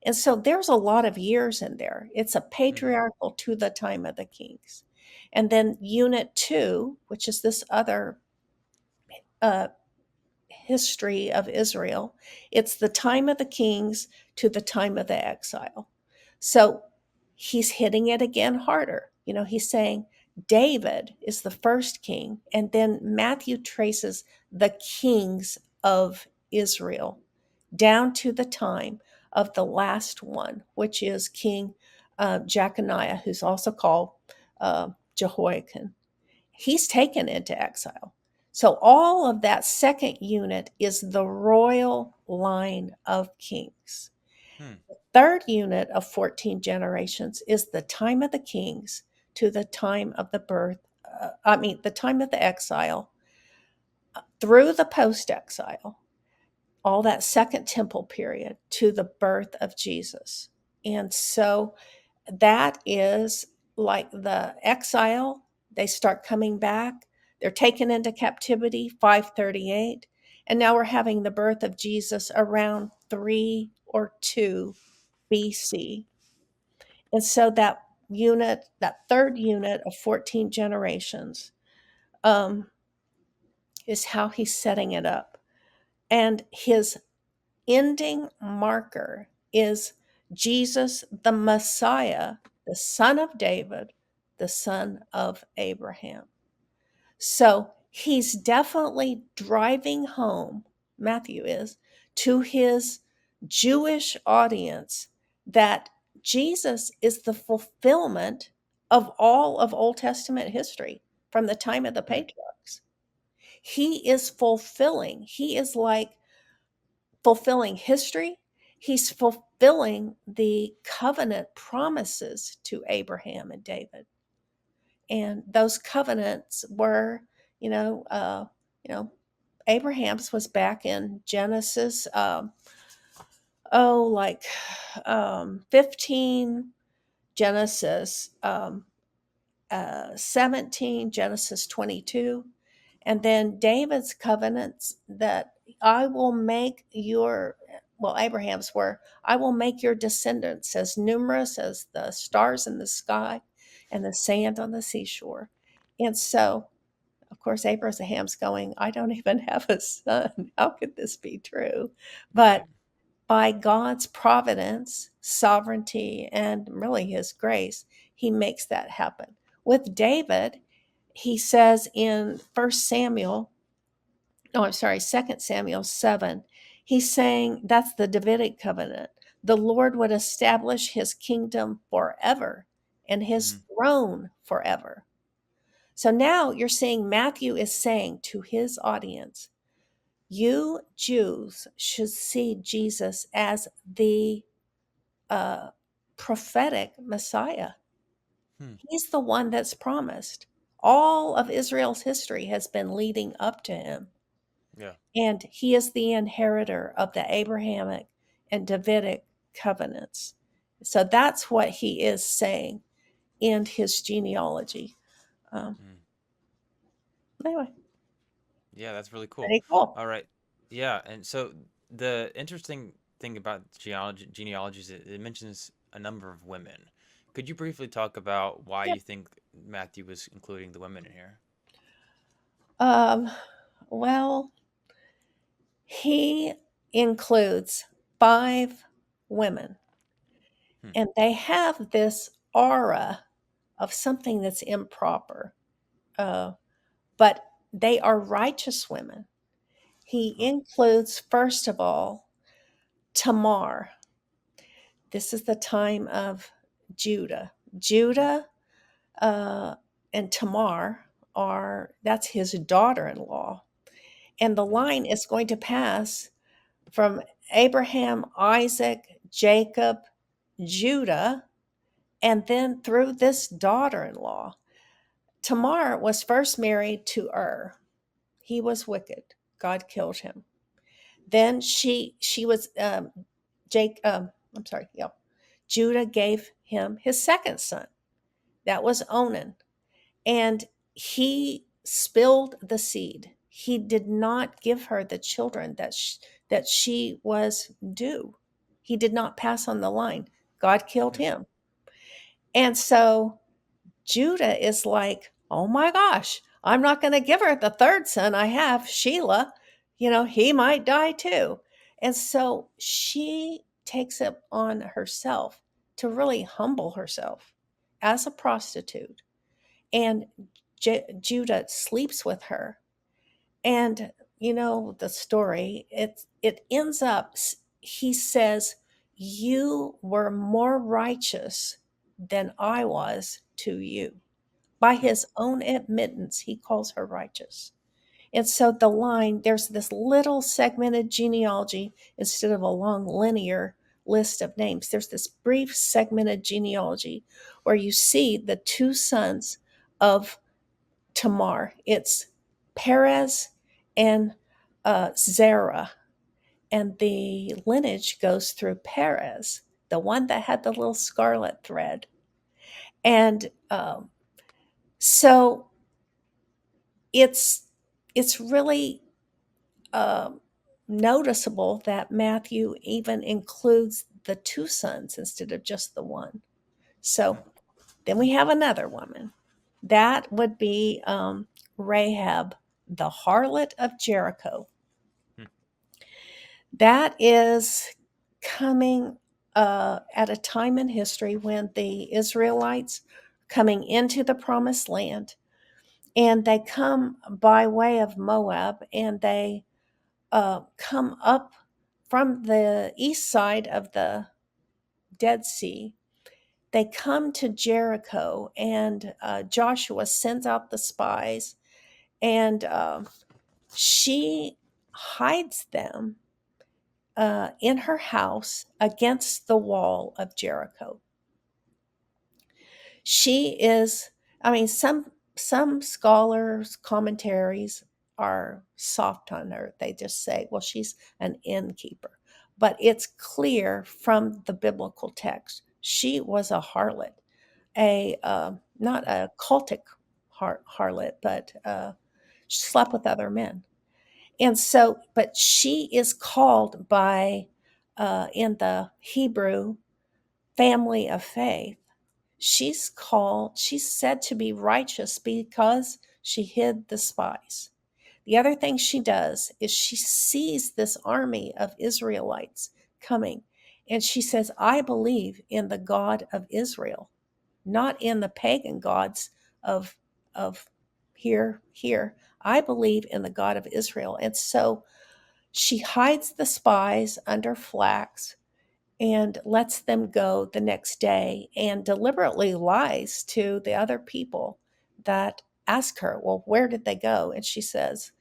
And so there's a lot of years in there. It's a Mm-hmm. patriarchal to the time of the kings. And then unit 2, which is this other uh, history of Israel, it's the time of the kings to the time of the exile. So he's hitting it again harder. He's saying David is the first king, and then Matthew traces the kings of Israel down to the time of the last one, which is King Jeconiah, who's also called Jehoiakim. He's taken into exile. So all of that second unit is the royal line of kings. Hmm. Third unit of 14 generations is the time of the kings to the time of the birth, the time of the exile, through the post exile, all that second temple period to the birth of Jesus. And so that is like the exile. They start coming back. They're taken into captivity, 538. And now we're having the birth of Jesus around 3 or 2 BC. And so that third unit of 14 generations, um, is how he's setting it up. And his ending marker is Jesus, the Messiah, the son of David, the son of Abraham. So he's definitely driving home, Matthew is, to his Jewish audience, that Jesus is the fulfillment of all of Old Testament history from the time of the Hmm. patriarchs. He is like fulfilling history. He's fulfilling the covenant promises to Abraham and David. And those covenants were, you know, uh, you know, Abraham's was back in Genesis, 15, Genesis 17, Genesis 22. And then David's covenants that I will make your, well, Abraham's were, I will make your descendants as numerous as the stars in the sky and the sand on the seashore. And so, of course, Abraham's going, I don't even have a son. How could this be true? But Right. by God's providence, sovereignty, and really his grace, he makes that happen. With David, he says in First Samuel, oh, I'm sorry, Second Samuel 7, he's saying that's the Davidic covenant. The Lord would establish his kingdom forever and his Mm-hmm. throne forever. So now you're seeing Matthew is saying to his audience, you Jews should see Jesus as the uh, prophetic Messiah. Hmm. He's the one that's promised. All of Israel's history has been leading up to him. Yeah. And he is the inheritor of the Abrahamic and Davidic covenants. So that's what he is saying in his genealogy. Um, Mm. anyway, Yeah, that's really cool. pretty cool. All right. Yeah, and so the interesting thing about genealogies, it mentions a number of women. Could you briefly talk about why Yep. you think Matthew was including the women in here? Um, well, he includes 5 women, Hmm. and they have this aura of something that's improper, uh, but they are righteous women. He Oh, includes, first of all, Tamar. This is the time of Judah. Judah uh, and Tamar that's his daughter in law. And the hmm, line is going to pass from Abraham, Isaac, Jacob, Judah, and then through this daughter in law. Tamar was first married to He was wicked. God killed him. Then she was Jake. I'm sorry. Yeah, Judah gave him his second son. That was Onan, and he spilled the seed. He did not give her the children that she was due. He did not pass on the line. God killed hmm, him. And so Judah is like, oh my gosh, I'm not going to give her the third son I have, Sheila. He might die too. And so she takes it on herself to really humble herself as a prostitute. And Judah sleeps with her. And the story, it ends up, he says, you were more righteous than I was to you. By hmm, his own admittance, he calls her righteous. And so there's this little segmented genealogy instead of a long linear list of names. There's this brief segmented genealogy where you see the 2 sons of Tamar. It's Perez and Zerah. And the lineage goes through Perez, the one that had the little scarlet thread. And so it's it's really um, noticeable that Matthew even includes the 2 sons instead of just the one. hmm, So then we have another woman. That would be Rahab, the harlot of Jericho. hmm, That is coming at a time in history when the Israelites coming into the promised land, and they come by way of Moab, and they come up from the east side of the Dead Sea. They come to Jericho, and Joshua sends out the spies, and she hides them in her house against the wall of Jericho. She is, I mean, some scholars, commentaries are soft on her. They just say, well, she's an innkeeper. But it's clear from the biblical text, she was a harlot, a not a cultic harlot, but she slept with other men. And so, but she is called by, in the Hebrew family of faith, she's said to be righteous because she hid the spies. The other thing she does is she sees this army of Israelites coming, and she says, I believe in the God of Israel, not in the pagan gods of of here. I believe in the God of Israel. And so she hides the spies under flax and lets them go the next day and deliberately lies to the other people that ask her, well, where did they go? And she says,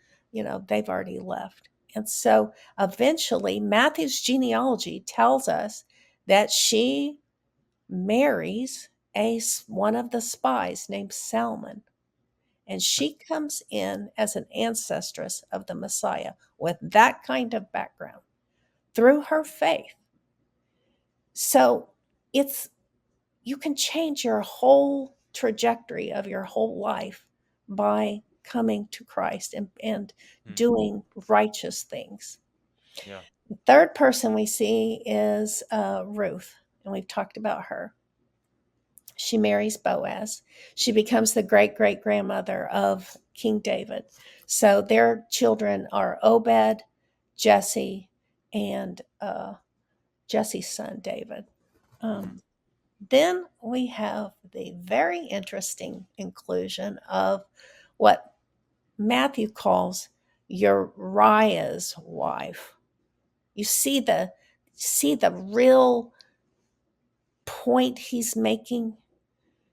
they've already left. And so eventually, Matthew's genealogy tells us that she marries one of the spies named Salmon. And she comes in as an ancestress of the Messiah with that kind of background through her faith. So it's you can change your whole trajectory of your whole life by coming to Christ and Mm. doing righteous things. Yeah. The third person we see is Ruth, and we've talked about her. She marries Boaz. She becomes the great great grandmother of King David. So their children are Obed, Jesse, and Jesse's son David. Mm-hmm. Um, then we have the very interesting inclusion of what Matthew calls Uriah's wife. You see the real point he's making.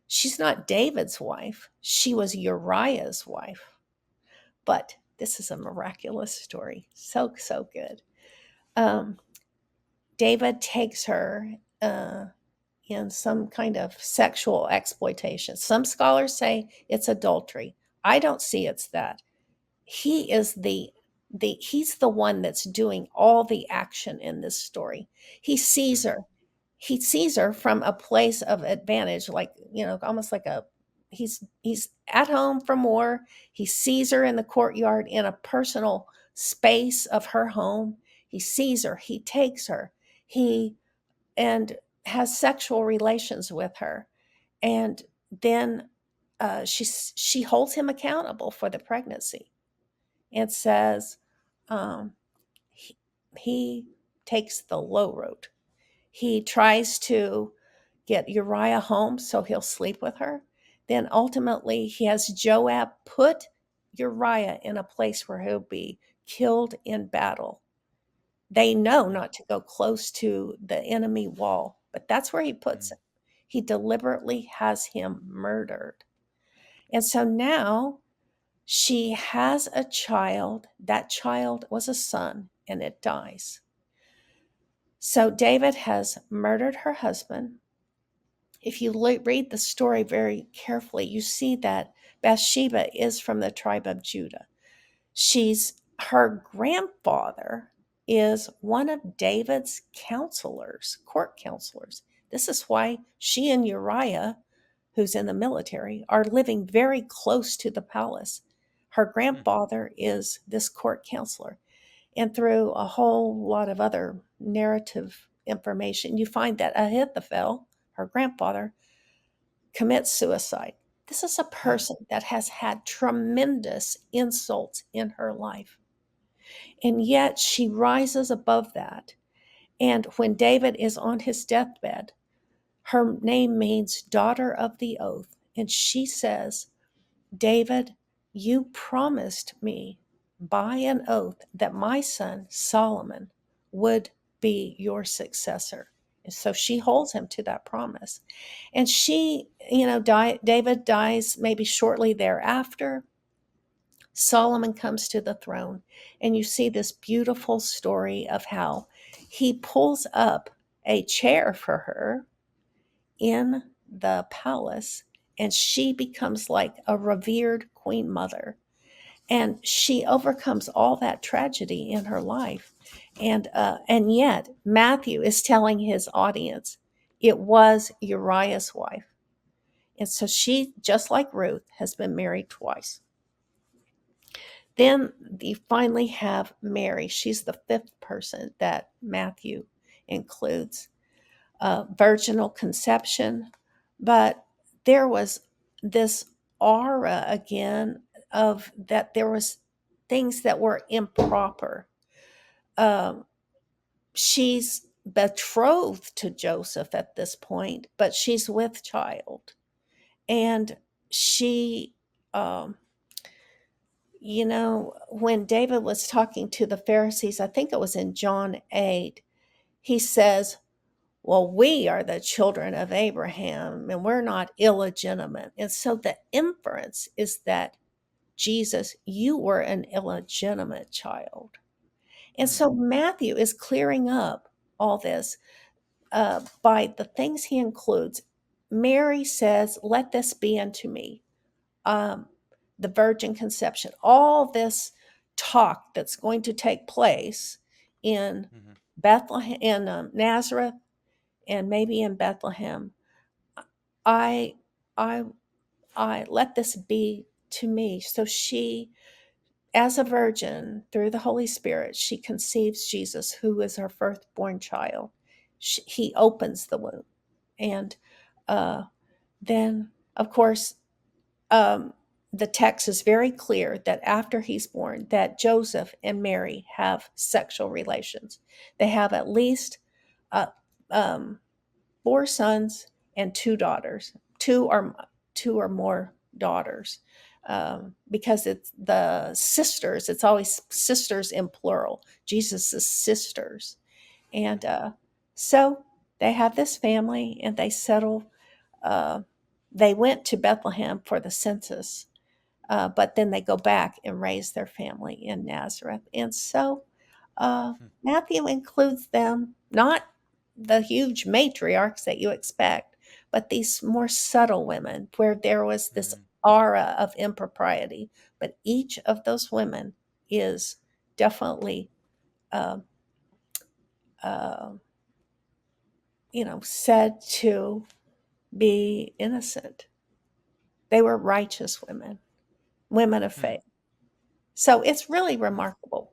She's not David's wife. She was Uriah's wife. But this is a miraculous story. So, so good. Um, David takes her in some kind of sexual exploitation. Some scholars say it's adultery. I don't see it's that. He is the he's the one that's doing all the action in this story. He sees Mm-hmm. her. He sees her from a place of advantage, like, almost like a he's at home from war. He sees her in the courtyard in a personal space of her home. He sees her, he takes her, he and has sexual relations with her. And then she holds him accountable for the pregnancy and says um, he, he takes the low road. He tries to get Uriah home so he'll sleep with her. Then ultimately, he has Joab put Uriah in a place where he'll be killed in battle. They know not to go close to the enemy wall, but that's where he puts Mm-hmm. him. He deliberately has him murdered. And so now she has a child. That child was a son, and it dies. So David has murdered her husband. If you read the story very carefully, you see that Bathsheba is from the tribe of Judah. She's her grandfather is one of David's counselors, court counselors. This is why she and Uriah, who's in the military, are living very close to the palace. Her grandfather is this court counselor. And through a whole lot of other narrative information, you find that Ahithophel, her grandfather, commits suicide. This is a person that has had tremendous insults in her life. And yet she rises above that. And when David is on his deathbed, her name means daughter of the oath. And she says, David, you promised me by an oath that my son Solomon would be your successor. And so she holds him to that promise. And David dies maybe shortly thereafter. Solomon comes to the throne, and you see this beautiful story of how he pulls up a chair for her in the palace, and she becomes like a revered queen mother. And she overcomes all that tragedy in her life. And yet, Matthew is telling his audience it was Uriah's wife. And so she, just like Ruth, has been married twice. Then you finally have Mary. She's the fifth person that Matthew includes. Virginal conception, but there was this aura again of that there was things that were improper. Um, she's betrothed to Joseph at this point, but she's with child, and she um, when David was talking to the Pharisees, I think it was in John 8, he says, well, we are the children of Abraham and we're not illegitimate. And so the inference is that Jesus, you were an illegitimate child. And Mm-hmm. so Matthew is clearing up all this by the things he includes. Mary says, let this be unto me. Um, the virgin conception, all this talk that's going to take place in Mm-hmm. Bethlehem, in Nazareth, and maybe in Bethlehem. I, I, I let this be. to me. So she, as a virgin, through the Holy Spirit, she conceives Jesus, who is her firstborn child. He opens the womb. And uh, then, of course, um, the text is very clear that after he's born, that Joseph and Mary have sexual relations. They have at least uh, um, four sons and two daughters, two or more daughters, because it's the sisters. It's always sisters in plural. Jesus' sisters, and so they have this family, and they settle. Uh, they went to Bethlehem for the census, but then they go back and raise their family in Nazareth. And so Hmm. Matthew includes them, not the huge matriarchs that you expect, but these more subtle women where there was this Hmm. aura of impropriety. But each of those women is definitely, uh, uh, said to be innocent. They were righteous women, women of Hmm. faith. So it's really Hmm. remarkable.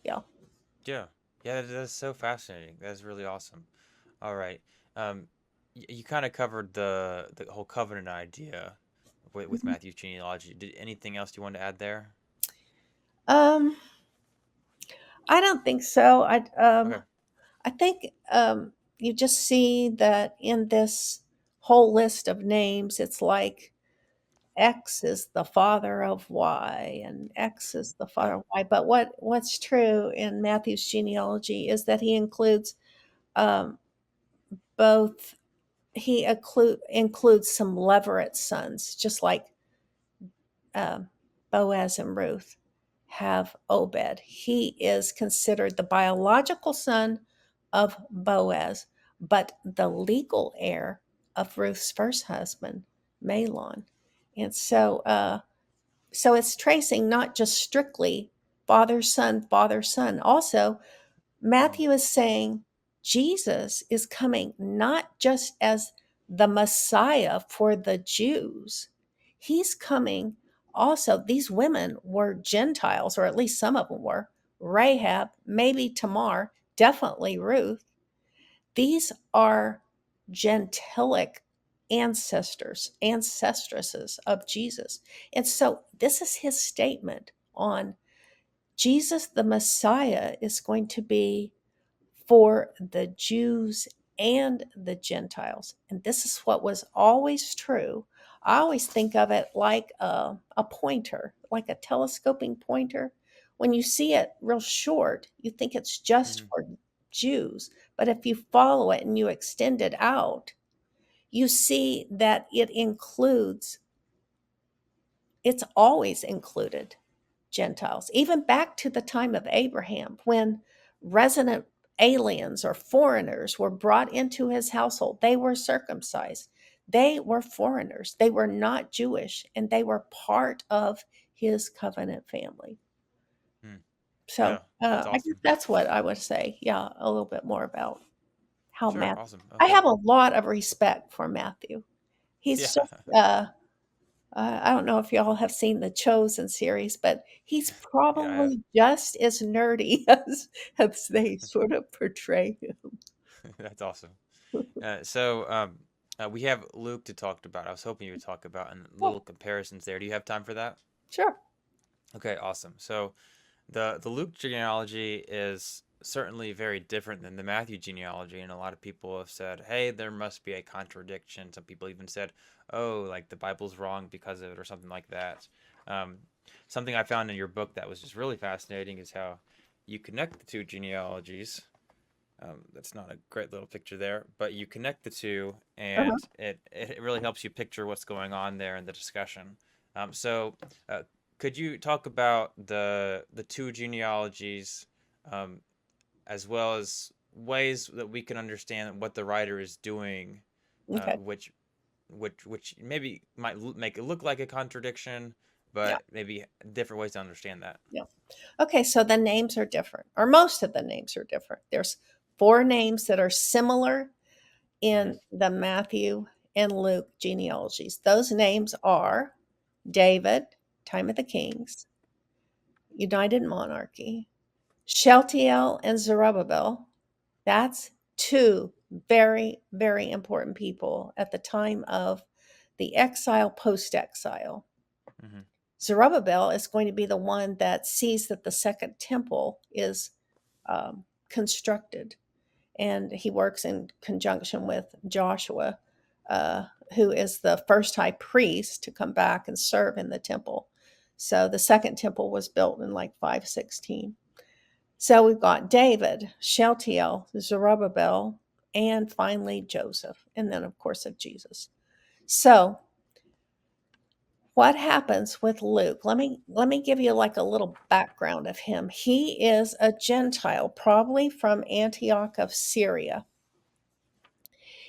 Yeah. Yeah. Yeah, that's so fascinating. That's really awesome. All right. Um, you kind of covered the whole covenant idea with Mhm. Matthew's genealogy. Did anything else you want to add there? Um, I don't think so. Okay. I think you just see that in this whole list of names, it's like X is the father of Y, and X is the Yeah. father of Y. But what's true in Matthew's genealogy is that he includes um, both. Includes some levirate sons, just like um, Boaz and Ruth have Obed. He is considered the biological son of Boaz, but the legal heir of Ruth's first husband, Mahlon. And so it's tracing not just strictly father, son, father, son. Also, Mm. Matthew is saying Jesus is coming not just as the Messiah for the Jews, he's coming also. These women were Gentiles, or at least some of them were. Rahab, maybe Tamar, definitely Ruth. These are gentilic ancestresses of Jesus. And so this is his statement on Jesus, the Messiah, is going to be for the Jews and the Gentiles. And this is what was always true. I always think of it like a pointer, like a telescoping pointer. When you see it real short, you think it's just Hmm. for Jews. But if you follow it and you extend it out, you see that it's always included Gentiles, even back to the time of Abraham, when resident aliens or foreigners were brought into his household. They were circumcised. They were foreigners. They were not Jewish, and they were part of his covenant family. Hmm. So Yeah, that's I guess awesome. that's what I would say. Yeah, a little bit more about how Sure. Matthew. Awesome. I Okay. have a lot of respect for Matthew. He's Yeah. just I don't know if y'all have seen the Chosen series, but he's Yeah, I have. probably just as nerdy as they sort of portray him. That's awesome. So we have Luke to talk about. I was hoping you would talk about and Oh, little comparisons there. Do you have time for that? sure. Okay, awesome. So the Luke genealogy is certainly very different than the Matthew genealogy, and a lot of people have said, "Hey, there must be a contradiction." Some people even said, "Oh, like the Bible's wrong because of it," or something like that. Um, Something I found in your book that was just really fascinating is how you connect the two genealogies. That's not a great little picture there, but you connect the two, Uh-huh. and it really helps you picture what's going on there in the discussion. So, could you talk about the two genealogies, um, as well as ways that we can understand what the writer is doing, Okay. which maybe might make it look like a contradiction, Yeah. but maybe different ways to understand that. Yeah. Okay. So the names are different, or most of the names are different. There's four names that are similar Hmm. in the Matthew and Luke genealogies. Those names are David. time of the kings, united monarchy. Shealtiel and Zerubbabel, that's two very, very important people at the time of the exile, post exile. Mm-hmm. Zerubbabel is going to be the one that sees that the second temple is constructed, and he works in conjunction with Joshua, uh, who is the first high priest to come back and serve in the temple. So the second temple was built in like 516. So we've got David, Shealtiel, Zerubbabel, and finally Joseph, and then of course of Jesus. So what happens with Luke? Let me give you like a little background of him. He is a Gentile, probably from Antioch of Syria.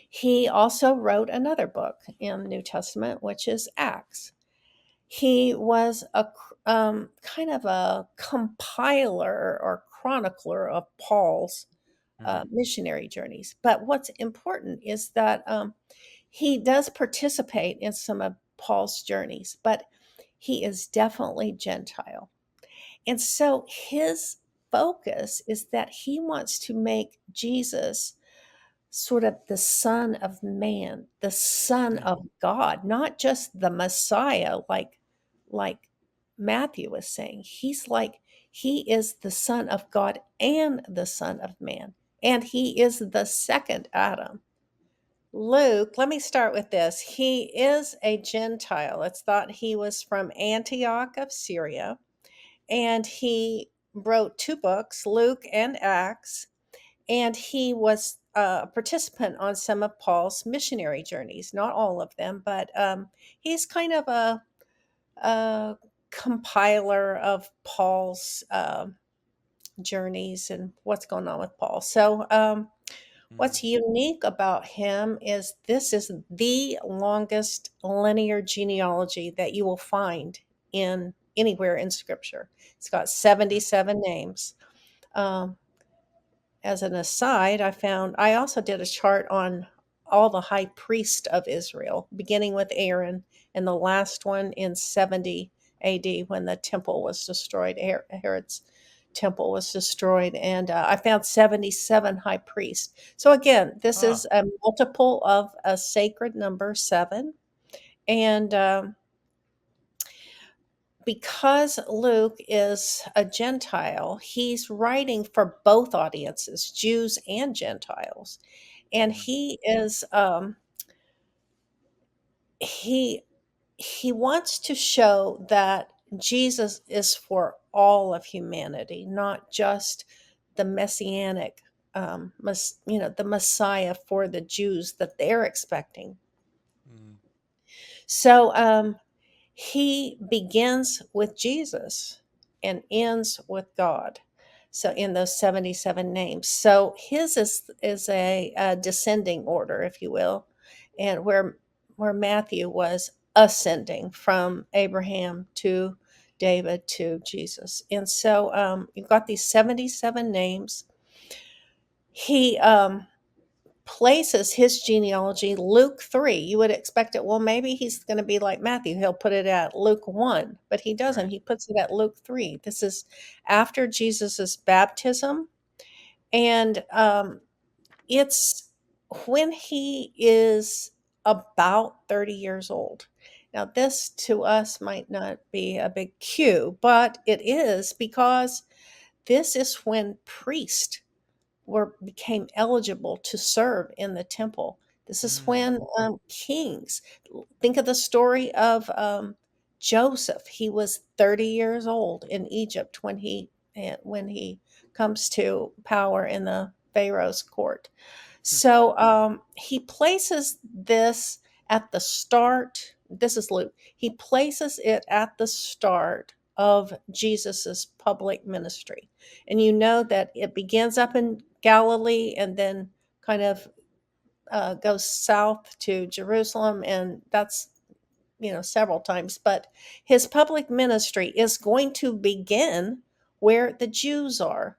He also wrote another book in the New Testament, which is Acts. He was a kind of a compiler or chronicler of Paul's Mm-hmm. missionary journeys. But what's important is that he does participate in some of Paul's journeys, but he is definitely Gentile. And so his focus is that he wants to make Jesus sort of the Son of Man, the Son Yeah. of God, not just the Messiah, like Matthew was saying. He's like he is the Son of God and the Son of Man, and he is the second Adam. Luke, let me start with this. He is a Gentile. It's thought he was from Antioch of Syria, and he wrote two books, Luke and Acts, and he was a participant on some of Paul's missionary journeys. Not all of them, but he's kind of a compiler of Paul's journeys and what's going on with Paul. So, Mm-hmm. what's unique about him is this is the longest linear genealogy that you will find in anywhere in Scripture. It's got 77 names. Um, as an aside, I also did a chart on all the high priests of Israel, beginning with Aaron, and the last one in 70 AD when the temple was destroyed. Herod's temple was destroyed, and I found 77 high priests. So again, this Oh. is a multiple of a sacred number seven, and because Luke is a Gentile, he's writing for both audiences, Jews and Gentiles, and Mm-hmm. he he wants to show that Jesus is for all of humanity, not just the messianic, the Messiah for the Jews that they're expecting. Mm-hmm. So he begins with Jesus and ends with God. So in those 77 names. So his is a descending order, if you will, and where Matthew was ascending from Abraham to David to Jesus. And so you've got these 77 names. He places his genealogy Luke 3. You would expect it, well, maybe he's going to be like Matthew. He'll put it at Luke 1, but he doesn't. Right. He puts it at Luke 3. This is after Jesus's baptism. And it's when he is about 30 years old. Now, this to us might not be a big cue, but it is because this is when priests were became eligible to serve in the temple. This is Mm. when kings think of the story of Joseph. He was 30 years old in Egypt when he comes to power in the Pharaoh's court. Hmm. So he places this at the start. This is Luke. He places it at the start of Jesus's public ministry. And you know that it begins up in Galilee and then kind of goes south to Jerusalem. And that's, several times. But his public ministry is going to begin where the Jews are.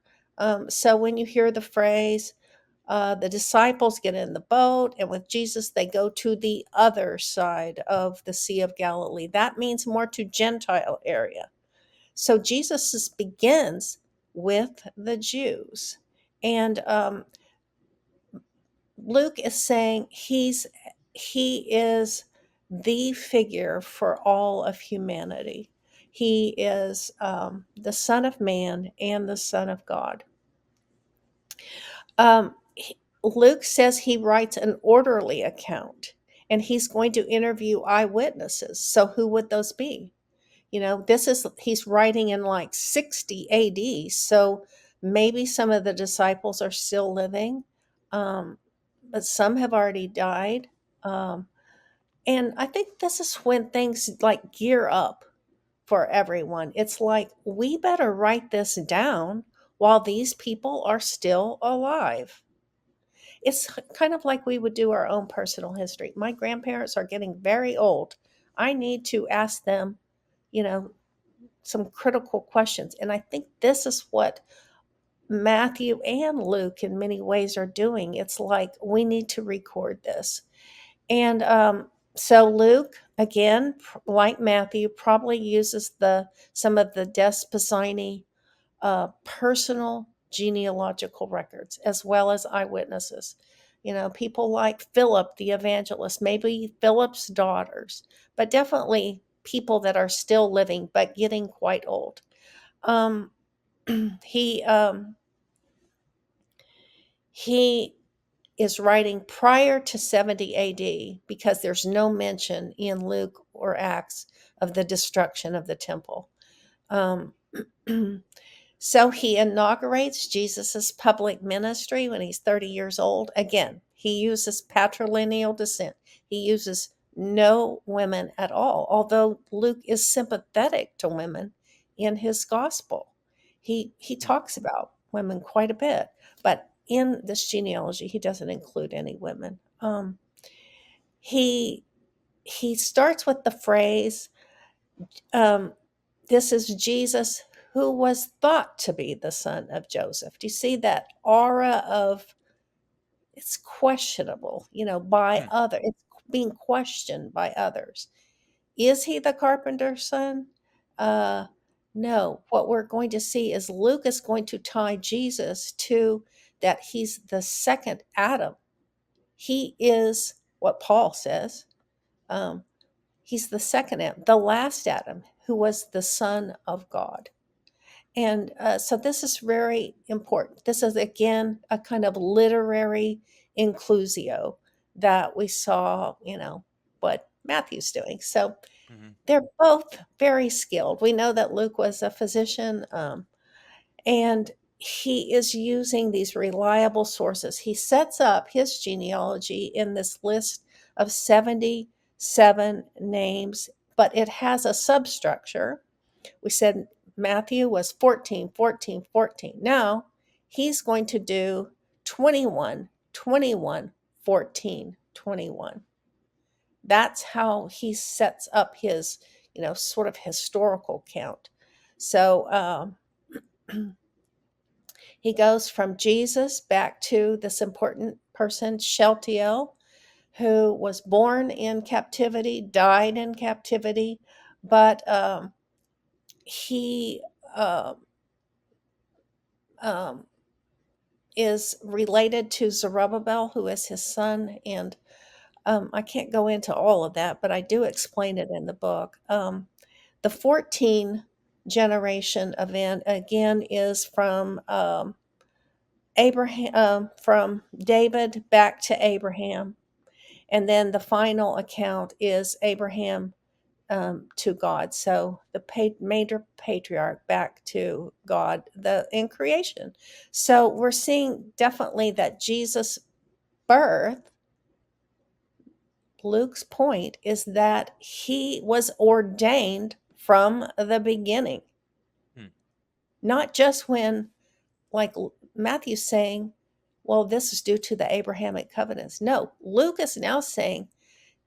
So when you hear the phrase, The disciples get in the boat, and with Jesus, they go to the other side of the Sea of Galilee. That means more to Gentile area. So begins with the Jews. And Luke is saying he is the figure for all of humanity. He is the Son of Man and the Son of God. Luke says he writes an orderly account, and he's going to interview eyewitnesses. So who would those be? He's writing in like 60 AD, so maybe some of the disciples are still living, um, but some have already died. Um, and I think this is when things like gear up for everyone. It's like, we better write this down while these people are still alive. It's kind of like we would do our own personal history. My grandparents are getting very old. I need to ask them, you know, some critical questions. And I think this is what Matthew and Luke, in many ways, are doing. It's like, we need to record this. And so Luke, again, like Matthew, probably uses some of the Despacini personal genealogical records as well as eyewitnesses. People like Philip the evangelist, maybe Philip's daughters, but definitely people that are still living but getting quite old. Um, he he is writing prior to 70 AD because there's no mention in Luke or Acts of the destruction of the temple. Um, So he inaugurates Jesus's public ministry when he's 30 years old. Again, he uses patrilineal descent. He uses no women at all, although Luke is sympathetic to women in his gospel. He Hmm. talks about women quite a bit, but in this genealogy, he doesn't include any women. He he starts with the phrase, um, this is Jesus who was thought to be the son of Joseph. Do you see that aura of, it's questionable, by Hmm. other, it's being questioned by others. Is he the carpenter's son? Uh, no. What we're going to see is Luke is going to tie Jesus to that he's the second Adam. He is what Paul says. Um, he's the second Adam, the last Adam, who was the Son of God. And so this is very important. This is, again, a kind of literary inclusio that we saw, what Matthew's doing. So Hmm. they're both very skilled. We know that Luke was a physician, and he is using these reliable sources. He sets up his genealogy in this list of 77 names, but it has a substructure. We said Matthew was 14, 14, 14. Now he's going to do 21, 21, 14, 21. That's how he sets up his, sort of historical count. So he goes from Jesus back to this important person, Sheltiel, who was born in captivity, died in captivity, but he um, um, is related to Zerubbabel, who is his son. And I can't go into all of that, but I do explain it in the book. The 14 generation event, again, is from Abraham, from David back to Abraham. And then the final account is Abraham to God. So the major patriarch back to God in creation. So we're seeing definitely that Jesus' birth, Luke's point is that he was ordained from the beginning, Hmm. not just when, like Matthew's saying, well, this is due to the Abrahamic covenants. No, Luke is now saying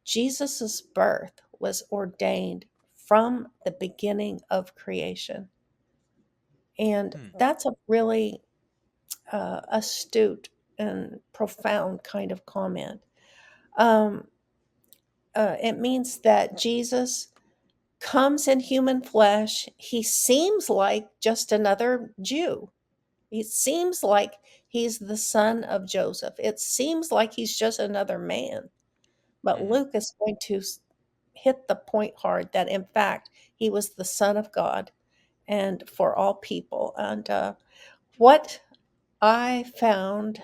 Jesus's birth was ordained from the beginning of creation. And Hmm. that's a really astute and profound kind of comment. Um, it means that Jesus comes in human flesh. He seems like just another Jew. It seems like he's the son of Joseph. It seems like he's just another man. But Mhm. Luke is going to hit the point hard that, in fact, he was the Son of God and for all people. And what I found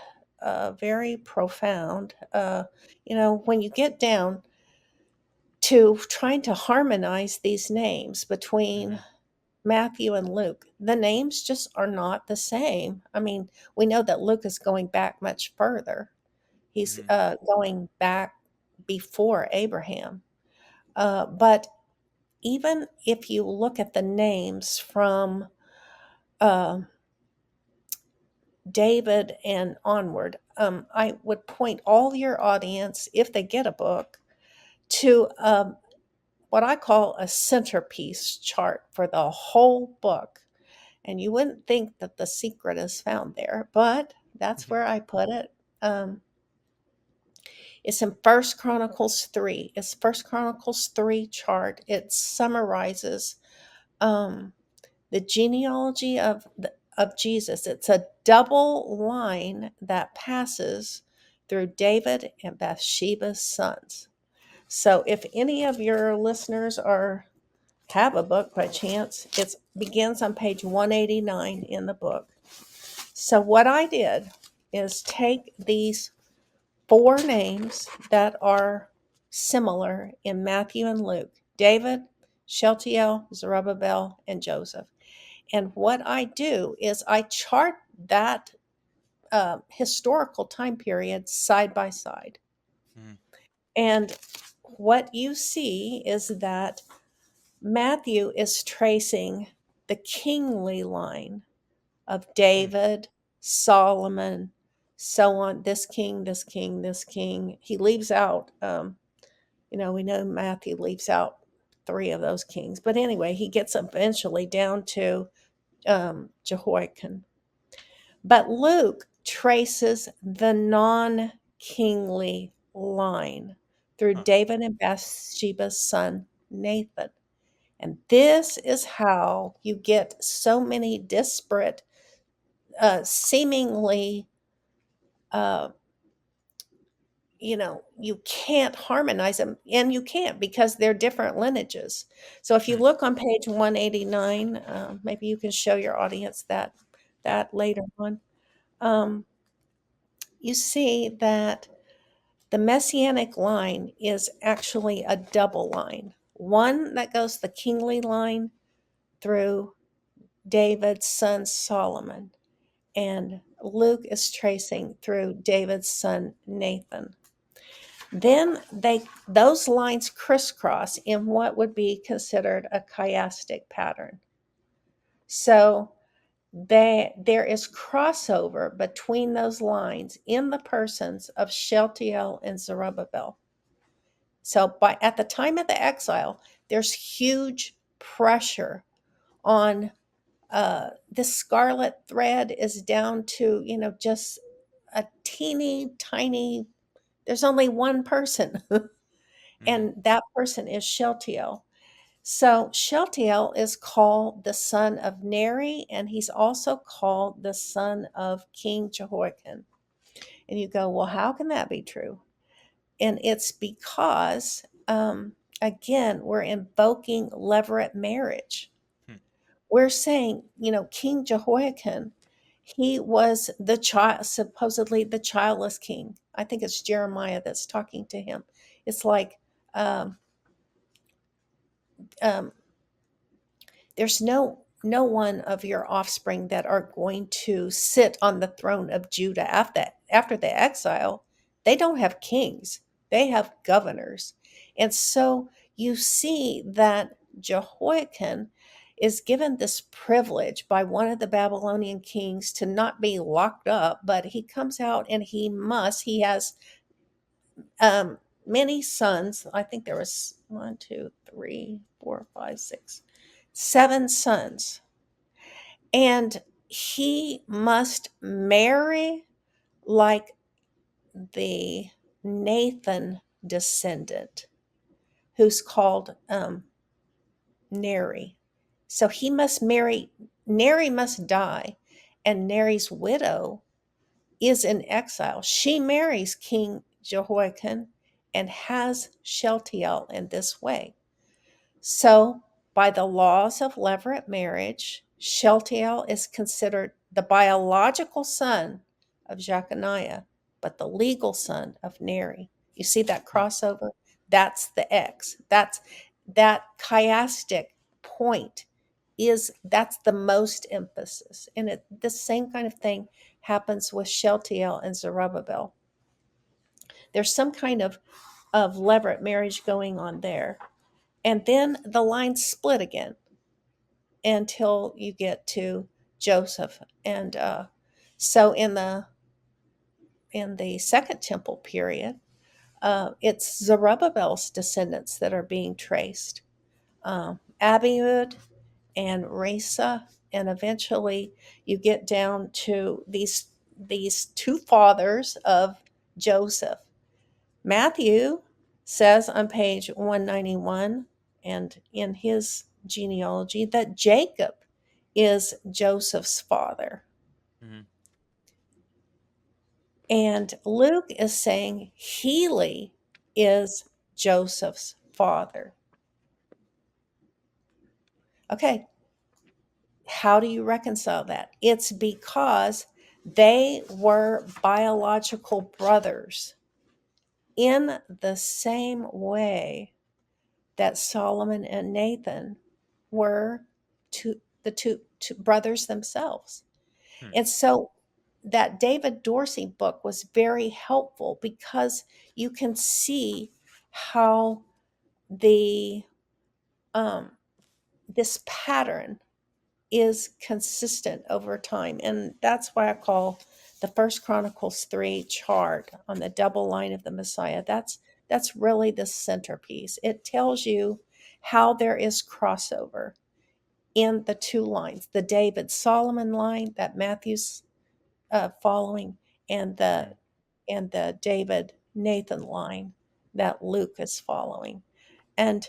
very profound, when you get down to trying to harmonize these names between Mhm. Matthew and Luke, the names just are not the same. I mean, we know that Luke is going back much further. He's Mhm. going back before Abraham. But even if you look at the names from uh, David and onward, I would point all your audience, if they get a book, to what I call a centerpiece chart for the whole book. And you wouldn't think that the secret is found there, but that's Mhm. where I put it. Um, it's in First Chronicles 3. It's First Chronicles 3 chart. It summarizes um, the genealogy of Jesus. It's a double line that passes through David and Bathsheba's sons. So if any of your listeners are have a book by chance, it begins on page 189 in the book. So what I did is take these four names that are similar in Matthew and Luke: David, Shealtiel, Zerubbabel, and Joseph. And what I do is I chart that historical time period side by side. Mhm. And what you see is that Matthew is tracing the kingly line of Mhm. David, Solomon, so on. This king, this king, this king. He leaves out, we know Matthew leaves out three of those kings. But anyway, he gets eventually down to Jehoiakim. But Luke traces the non kingly line through Huh. David and Bathsheba's son, Nathan. And this is how you get so many disparate, seemingly, uh, you can't harmonize them, and you can't because they're different lineages. So if you Mhm. look on page 189, maybe you can show your audience Yeah. that later on. Um, you see that the messianic line is actually a double line, one that goes the kingly line through David's son Solomon, and Luke is tracing through David's son Nathan. Then those lines crisscross in what would be considered a chiastic pattern. So there is crossover between those lines in the persons of Shealtiel and Zerubbabel. So at the time of the exile, there's huge pressure on this scarlet thread is down to, just a teeny tiny, there's only one person, Mhm. and that person is Shealtiel. So Shealtiel is called the son of Neri, and he's also called the son of King Jehoiakim. And you go, well, how can that be true? And it's because, again, we're invoking levirate marriage. Hmm. We're saying, King Jehoiakim, he was the child, supposedly the childless king. I think it's Jeremiah that's talking to him. It's like, um, um, there's no one of your offspring that are going to sit on the throne of Judah after the exile. They don't have kings, they have governors. And so you see that Jehoiakim is given this privilege by one of the Babylonian kings to not be locked up, but he comes out and he has um, many sons. I think there was one, two, three, four, five, six, seven sons, and he must marry like the Nathan descendant who's called Neri. So he must marry, Neri must die, and Neri's widow is in exile. She marries King Jehoiakim and has Shealtiel in this way. So, by the laws of levirate marriage, Shealtiel is considered the biological son of Jeconiah, but the legal son of Neri. You see that Hmm. crossover? That's the X. That's that chiastic point is that's the most emphasis. And the same kind of thing happens with Shealtiel and Zerubbabel. There's some kind of levirate marriage going on there. And then the lines split again until you get to Joseph. And so in the Second Temple period, it's Zerubbabel's descendants that are being traced. Abiud and Rasa, and eventually you get down to these two fathers of Joseph. Matthew says on page 191 and in his genealogy that Jacob is Joseph's father. Hmm. And Luke is saying Heli is Joseph's father. Okay, how do you reconcile that? It's because they were biological brothers in the same way that Solomon and Nathan were two brothers themselves. Hmm. And so that David Dorsey book was very helpful because you can see how the um, this pattern is consistent over time, and that's why I call the First Chronicles 3 chart on the double line of the Messiah. That's really the centerpiece. It tells you how there is crossover in the two lines, the David Solomon line that Matthew's following, and Hmm. the David Nathan line that Luke is following. And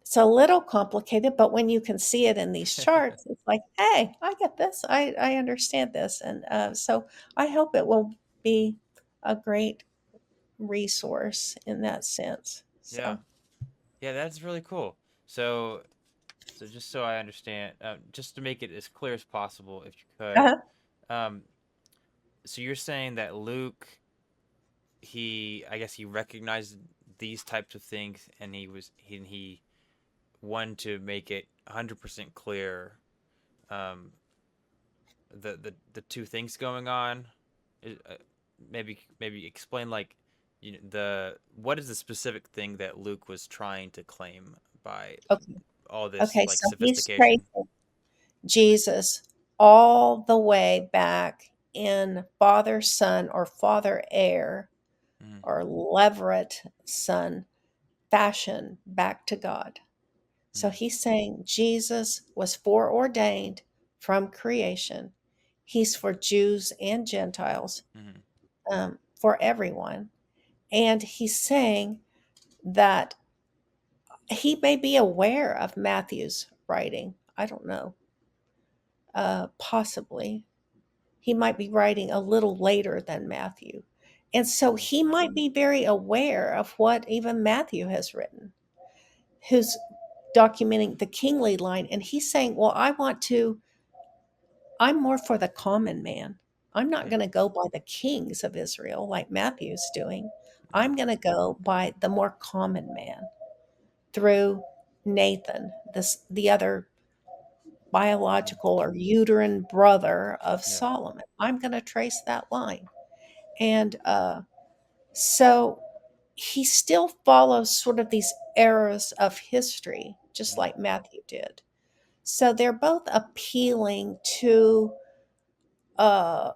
it's a little complicated, but when you can see it in these charts, it's like, hey, I get this. I understand this. And so I hope it will be a great resource in that sense. Yeah. So, Yeah, that's really cool. So, so just so I understand, just to make it as clear as possible, if you could, uh-huh. um, so you're saying that Luke, I guess he recognized these types of things, and he wanted to make it 100% clear, um, the two things going on. Maybe explain like, the what is the specific thing that Luke was trying to claim by Okay. all this Okay. like So he's sophistication? tracing Jesus all the way back in father son or father heir Mm-hmm. or levirate son fashion back to God. So Mm-hmm. he's saying Jesus was foreordained from creation. He's for Jews and Gentiles, Mm-hmm. for everyone. And he's saying that he may be aware of Matthew's writing. I don't know, possibly. He might be writing a little later than Matthew. And so Mm-hmm. he might be very aware of what even Matthew has written, who's documenting the kingly line. And he's saying, well, I'm more for the common man. I'm not Yeah. going to go by the kings of Israel like Matthew's doing. Mm-hmm. I'm going to go by the more common man through Nathan, the other Mm-hmm. biological or uterine brother of Yeah. Solomon. I'm going to trace that line. And so he still follows sort of these eras of history, just Mm-hmm. like Matthew did. So they're both appealing to uh,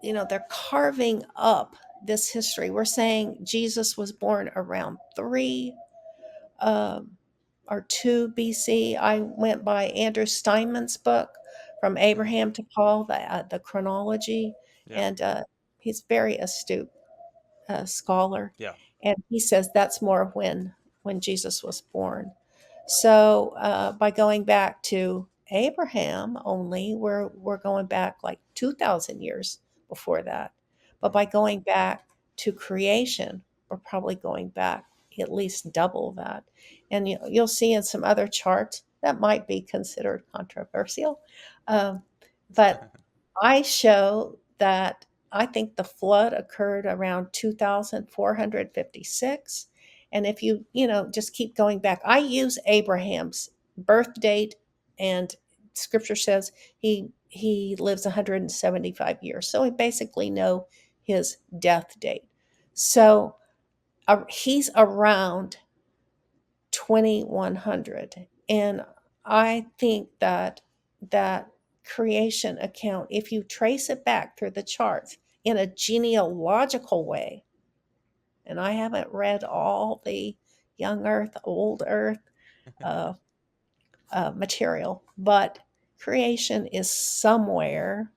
they're carving up this history. We're saying Jesus was born around 3 um, or 2 BC. I went by Andrew Steinman's book, From Mm-hmm. Abraham to Paul, the chronology. Yeah. And he's very astute scholar, Yeah. and he says that's more when Jesus was born. So by going back to Abraham only, we're going back like 2,000 years before that. But Mm. by going back to creation, we're probably going back at least double that. And you'll see in some other charts that might be considered controversial, um, but I show that I think the flood occurred around 2456. And if just keep going back, I use Abraham's birth date, and scripture says he lives 175 years. So we basically know his death date. So he's around 2100. And I think that creation account, if you trace it back through the charts in a genealogical way, and I haven't read all the young earth, old earth uh, material, but creation is somewhere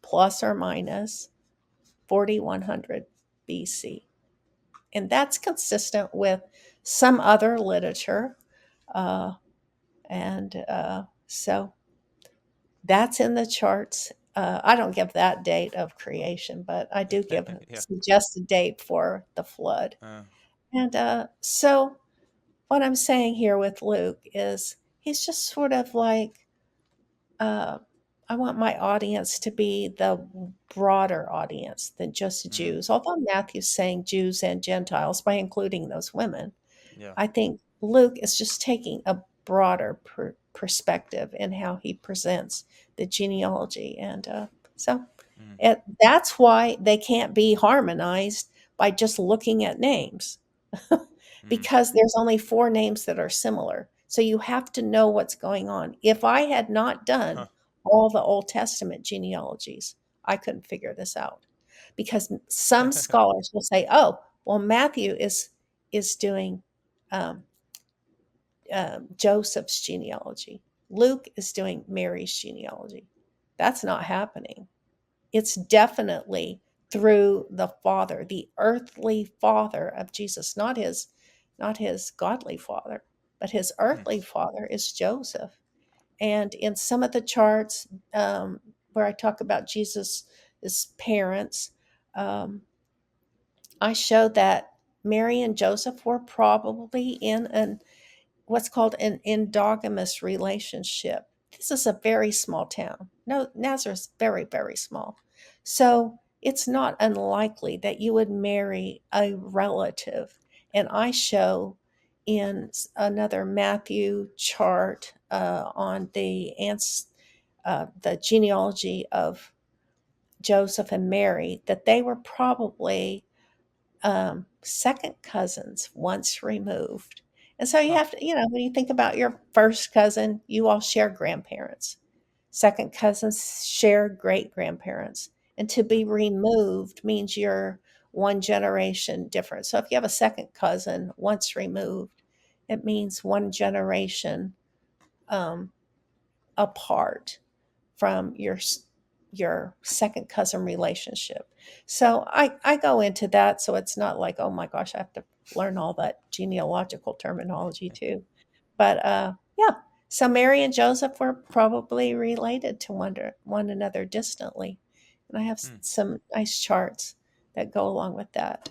plus or minus 4100 BC. And that's consistent with some other literature. Uh, and so that's in the charts. I don't give that date of creation, but I do give a Yeah. suggested date for the flood. Uh, And so, what I'm saying here with Luke is he's just sort of like, uh, I want my audience to be the broader audience than just mm, Jews, although Matthew's saying Jews and Gentiles by including those women. yeah. I think Luke is just taking a broader perspective in how he presents the genealogy. And so Mm, that's why they can't be harmonized by just looking at names, mm, because there's only four names that are similar. So you have to know what's going on. If I had not done huh. all the Old Testament genealogies, I couldn't figure this out, because some scholars will say, "Oh, well, Matthew is doing um, Joseph's genealogy. Luke is doing Mary's genealogy." That's not happening. It's definitely through the father, the earthly father of Jesus, not his godly father, but his Mm, earthly father is Joseph. And in some of the charts where I talk about Jesus' parents, um, I show that Mary and Joseph were probably in an what's called an endogamous relationship. This is a very small town. No, Nazareth's very, very small. So it's not unlikely that you would marry a relative. And I show in another Matthew chart on the genealogy of Joseph and Mary that they were probably second cousins once removed. And so you huh. have to, when you think about your first cousin, you all share grandparents. Second cousins share great grandparents. And to Mm, be removed means you're one generation different. So if you have a second cousin once removed, it means one generation um, apart from your second cousin relationship. So I go into that, so it's not like, oh my gosh, I have to learn all that genealogical terminology too. But yeah, so Mary and Joseph were probably related to one another distantly, and I have mm. some nice charts that go along with that.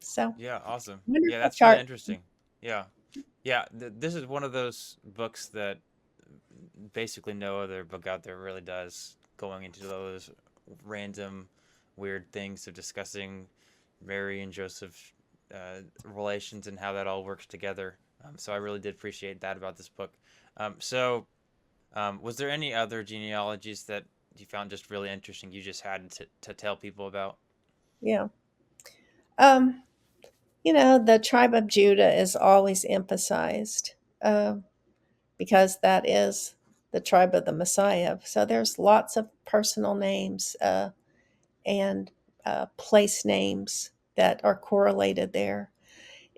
So Yeah, awesome. Yeah, wonderful that's really chart. interesting. Yeah. Yeah, this is one of those books that basically no other book out there really does, going into those random weird things of discussing Mary and Joseph relations and how that all works together. So I really did appreciate that about this book. Was there any other genealogies that you found just really interesting you just had to tell people about? Yeah. Um, the tribe of Judah is always emphasized. Because that is the tribe of the Messiah. So there's lots of personal names and place names that are correlated there.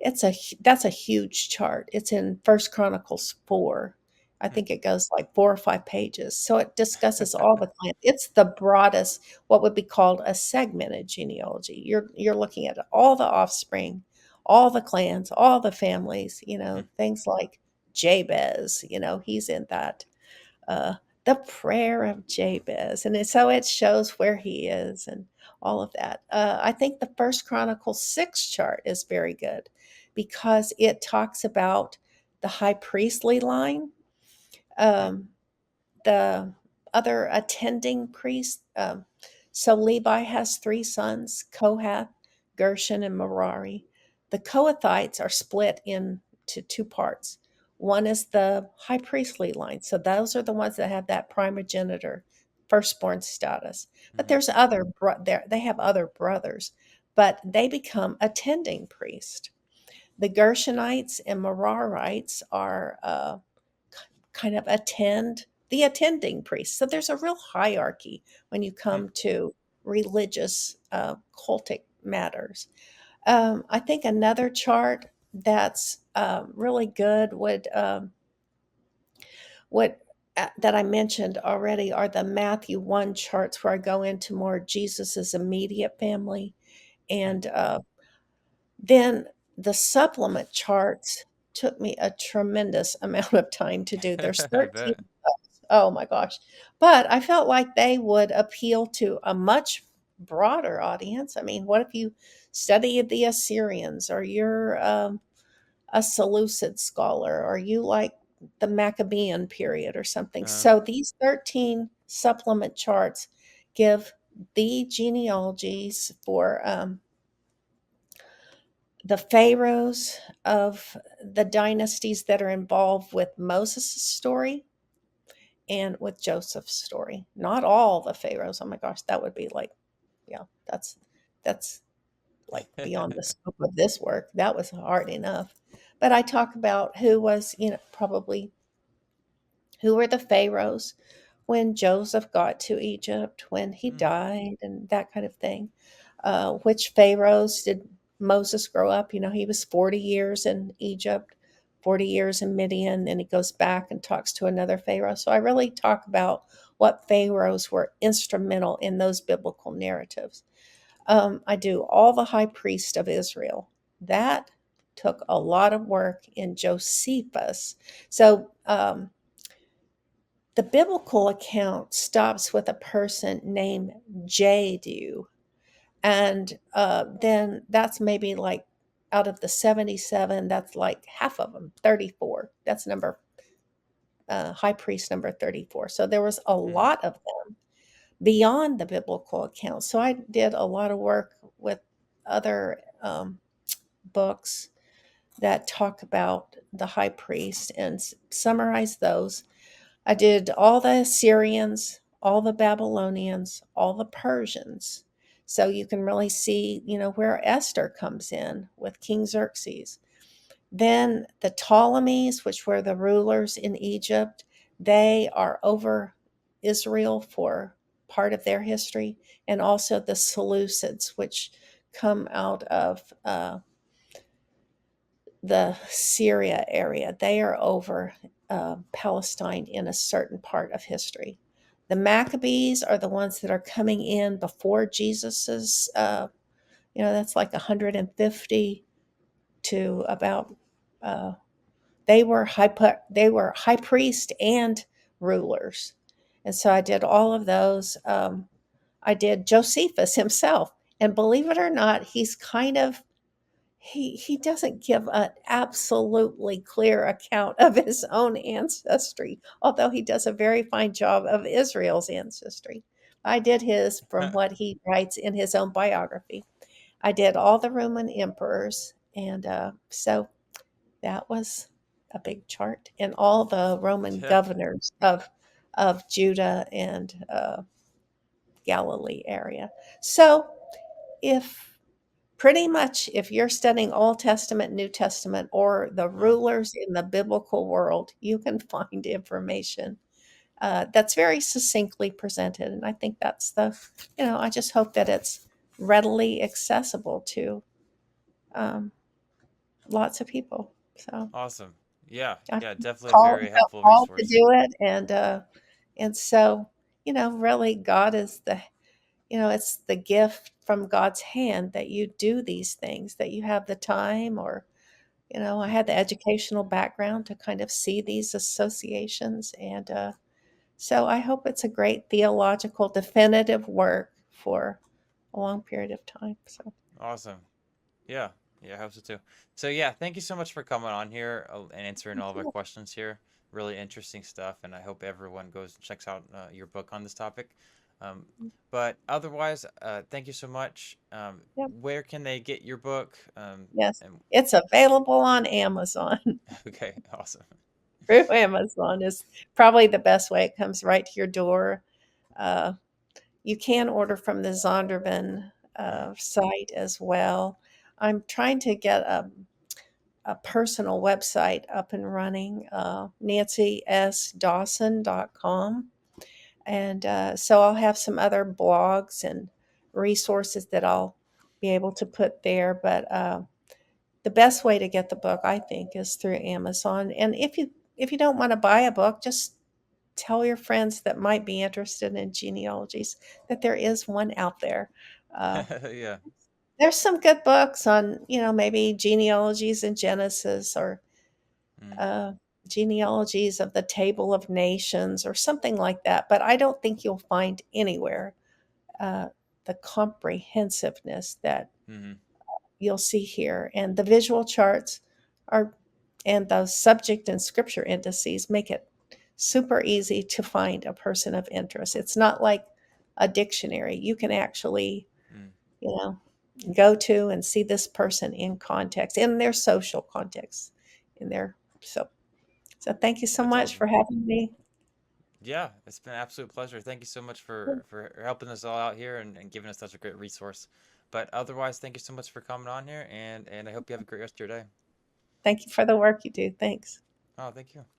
That's a huge chart. It's in First Chronicles 4, I Hmm. think it goes like 4 or 5 pages. So it discusses all the clans. It's the broadest, what would be called a segmented genealogy. You're looking at all the offspring, all the clans, all the families, Hmm. things like Jabez, he's in that. Uh, the prayer of Jabez, and so it shows where he is and all of that. I think the First Chronicles 6 chart is very good because it talks about the high priestly line, Hmm. um, the other attending priests. So Levi has three sons, Kohath, Gershon, and Merari. The Kohathites are split into two parts. One is the high priestly line. So those are the ones that have that primogenitor, firstborn status. But Hmm. there's other they have other brothers, but they become attending priest. The Gershonites and Merarites are kind of the attending priest. So there's a real hierarchy when you Hmm. come to religious cultic matters. I think another chart that's really good would that I mentioned already are the Matthew 1 charts where I go into more Jesus's immediate family, Hmm. and then the supplement charts took me a tremendous amount of time to do. There's I 13. bet. Oh my gosh. But I felt like they would appeal to a much broader audience. I mean, what if you study the Assyrians, or you're a Seleucid scholar, or you like the Maccabean period or something? Uh, So these 13 supplement charts give the genealogies for the pharaohs of the dynasties that are involved with Moses' story and with Joseph's story. Not all the pharaohs. Oh my gosh, that would be like, yeah, that's like beyond the scope of this work. That was hard enough. But I talk about who was, probably who were the pharaohs when Joseph got to Egypt, when he hmm. died, and that kind of thing. Which pharaohs did Moses grow up? He was 40 years in Egypt, 40 years in Midian, and he goes back and talks to another pharaoh. So I really talk about what pharaohs were instrumental in those biblical narratives. I do all the high priest of Israel. That took a lot of work in Josephus. So the biblical account stops with a person named Jadu, and then that's maybe like out of the 77, that's like half of them, 34. That's high priest number 34. So there was a Hmm. lot of them beyond the biblical account. So I did a lot of work with other books that talk about the high priest and summarize those. I did all the Assyrians, all the Babylonians, all the Persians. So you can really see, where Esther comes in with King Xerxes. Then the Ptolemies, which were the rulers in Egypt, they are over Israel for part of their history, and also the Seleucids, which come out of the Syria area. They are over Palestine in a certain part of history. The Maccabees are the ones that are coming in before Jesus's. That's like 150 to about. Uh, they were high priest and rulers, and so I did all of those. I did Josephus himself, and believe it or not, he's kind of he doesn't give an absolutely clear account of his own ancestry, although he does a very fine job of Israel's ancestry. I did his from what he writes in his own biography. I did all the Roman emperors, and so that was a big chart, and all the Roman Yeah. governors of Judah and Galilee area. So if pretty much, if you're studying Old Testament, New Testament, or the Uh, rulers in the biblical world, you can find information that's very succinctly presented. And I think I just hope that it's readily accessible to um, lots of people. So, awesome. Yeah, I yeah, definitely a called, very felt helpful called to resource. do it, and so really, God is the it's the gift from God's hand that you do these things, that you have the time, or I Mm. had the educational background to kind of see these associations, and so I hope it's a great theological definitive work for a long period of time. So Awesome. Yeah, yeah, I hope so too. So yeah, thank you so much for coming on here and answering thank all of our you. questions here. Really interesting stuff, and I hope everyone goes and checks out your book on this topic. Um, but otherwise, thank you so much. Yep. Where can they get your book? Yes, And it's available on Amazon. okay, awesome. Through Amazon is probably the best way. It comes right to your door. Uh, you can order from the Zondervan Mm, site as well. I'm trying to get a personal website up and running, nancysdawson.com. And so I'll have some other blogs and resources that I'll be able to put there. But the best way to get the book, I think, is through Amazon. And if you don't want to buy a book, just tell your friends that might be interested in genealogies that there is one out there. Uh, yeah. there's some good books on, maybe genealogies in Genesis, or Mm, uh, genealogies of the Table of Nations or something like that. But I don't think you'll find anywhere uh, the comprehensiveness that mm-hmm, you'll see here. And the visual charts are, and the subject and scripture indices make it super easy to find a person of interest. It's not like a dictionary. You can actually, mm. you know, go to and see this person in context, in their social context, in their so thank you so That's much awesome. for having me. Yeah, it's been an absolute pleasure. Thank you so much for helping us all out here and giving us such a great resource. But otherwise, thank you so much for coming on here, and I hope you have a great rest of your day. Thank you for the work you do. Thanks. Oh, thank you.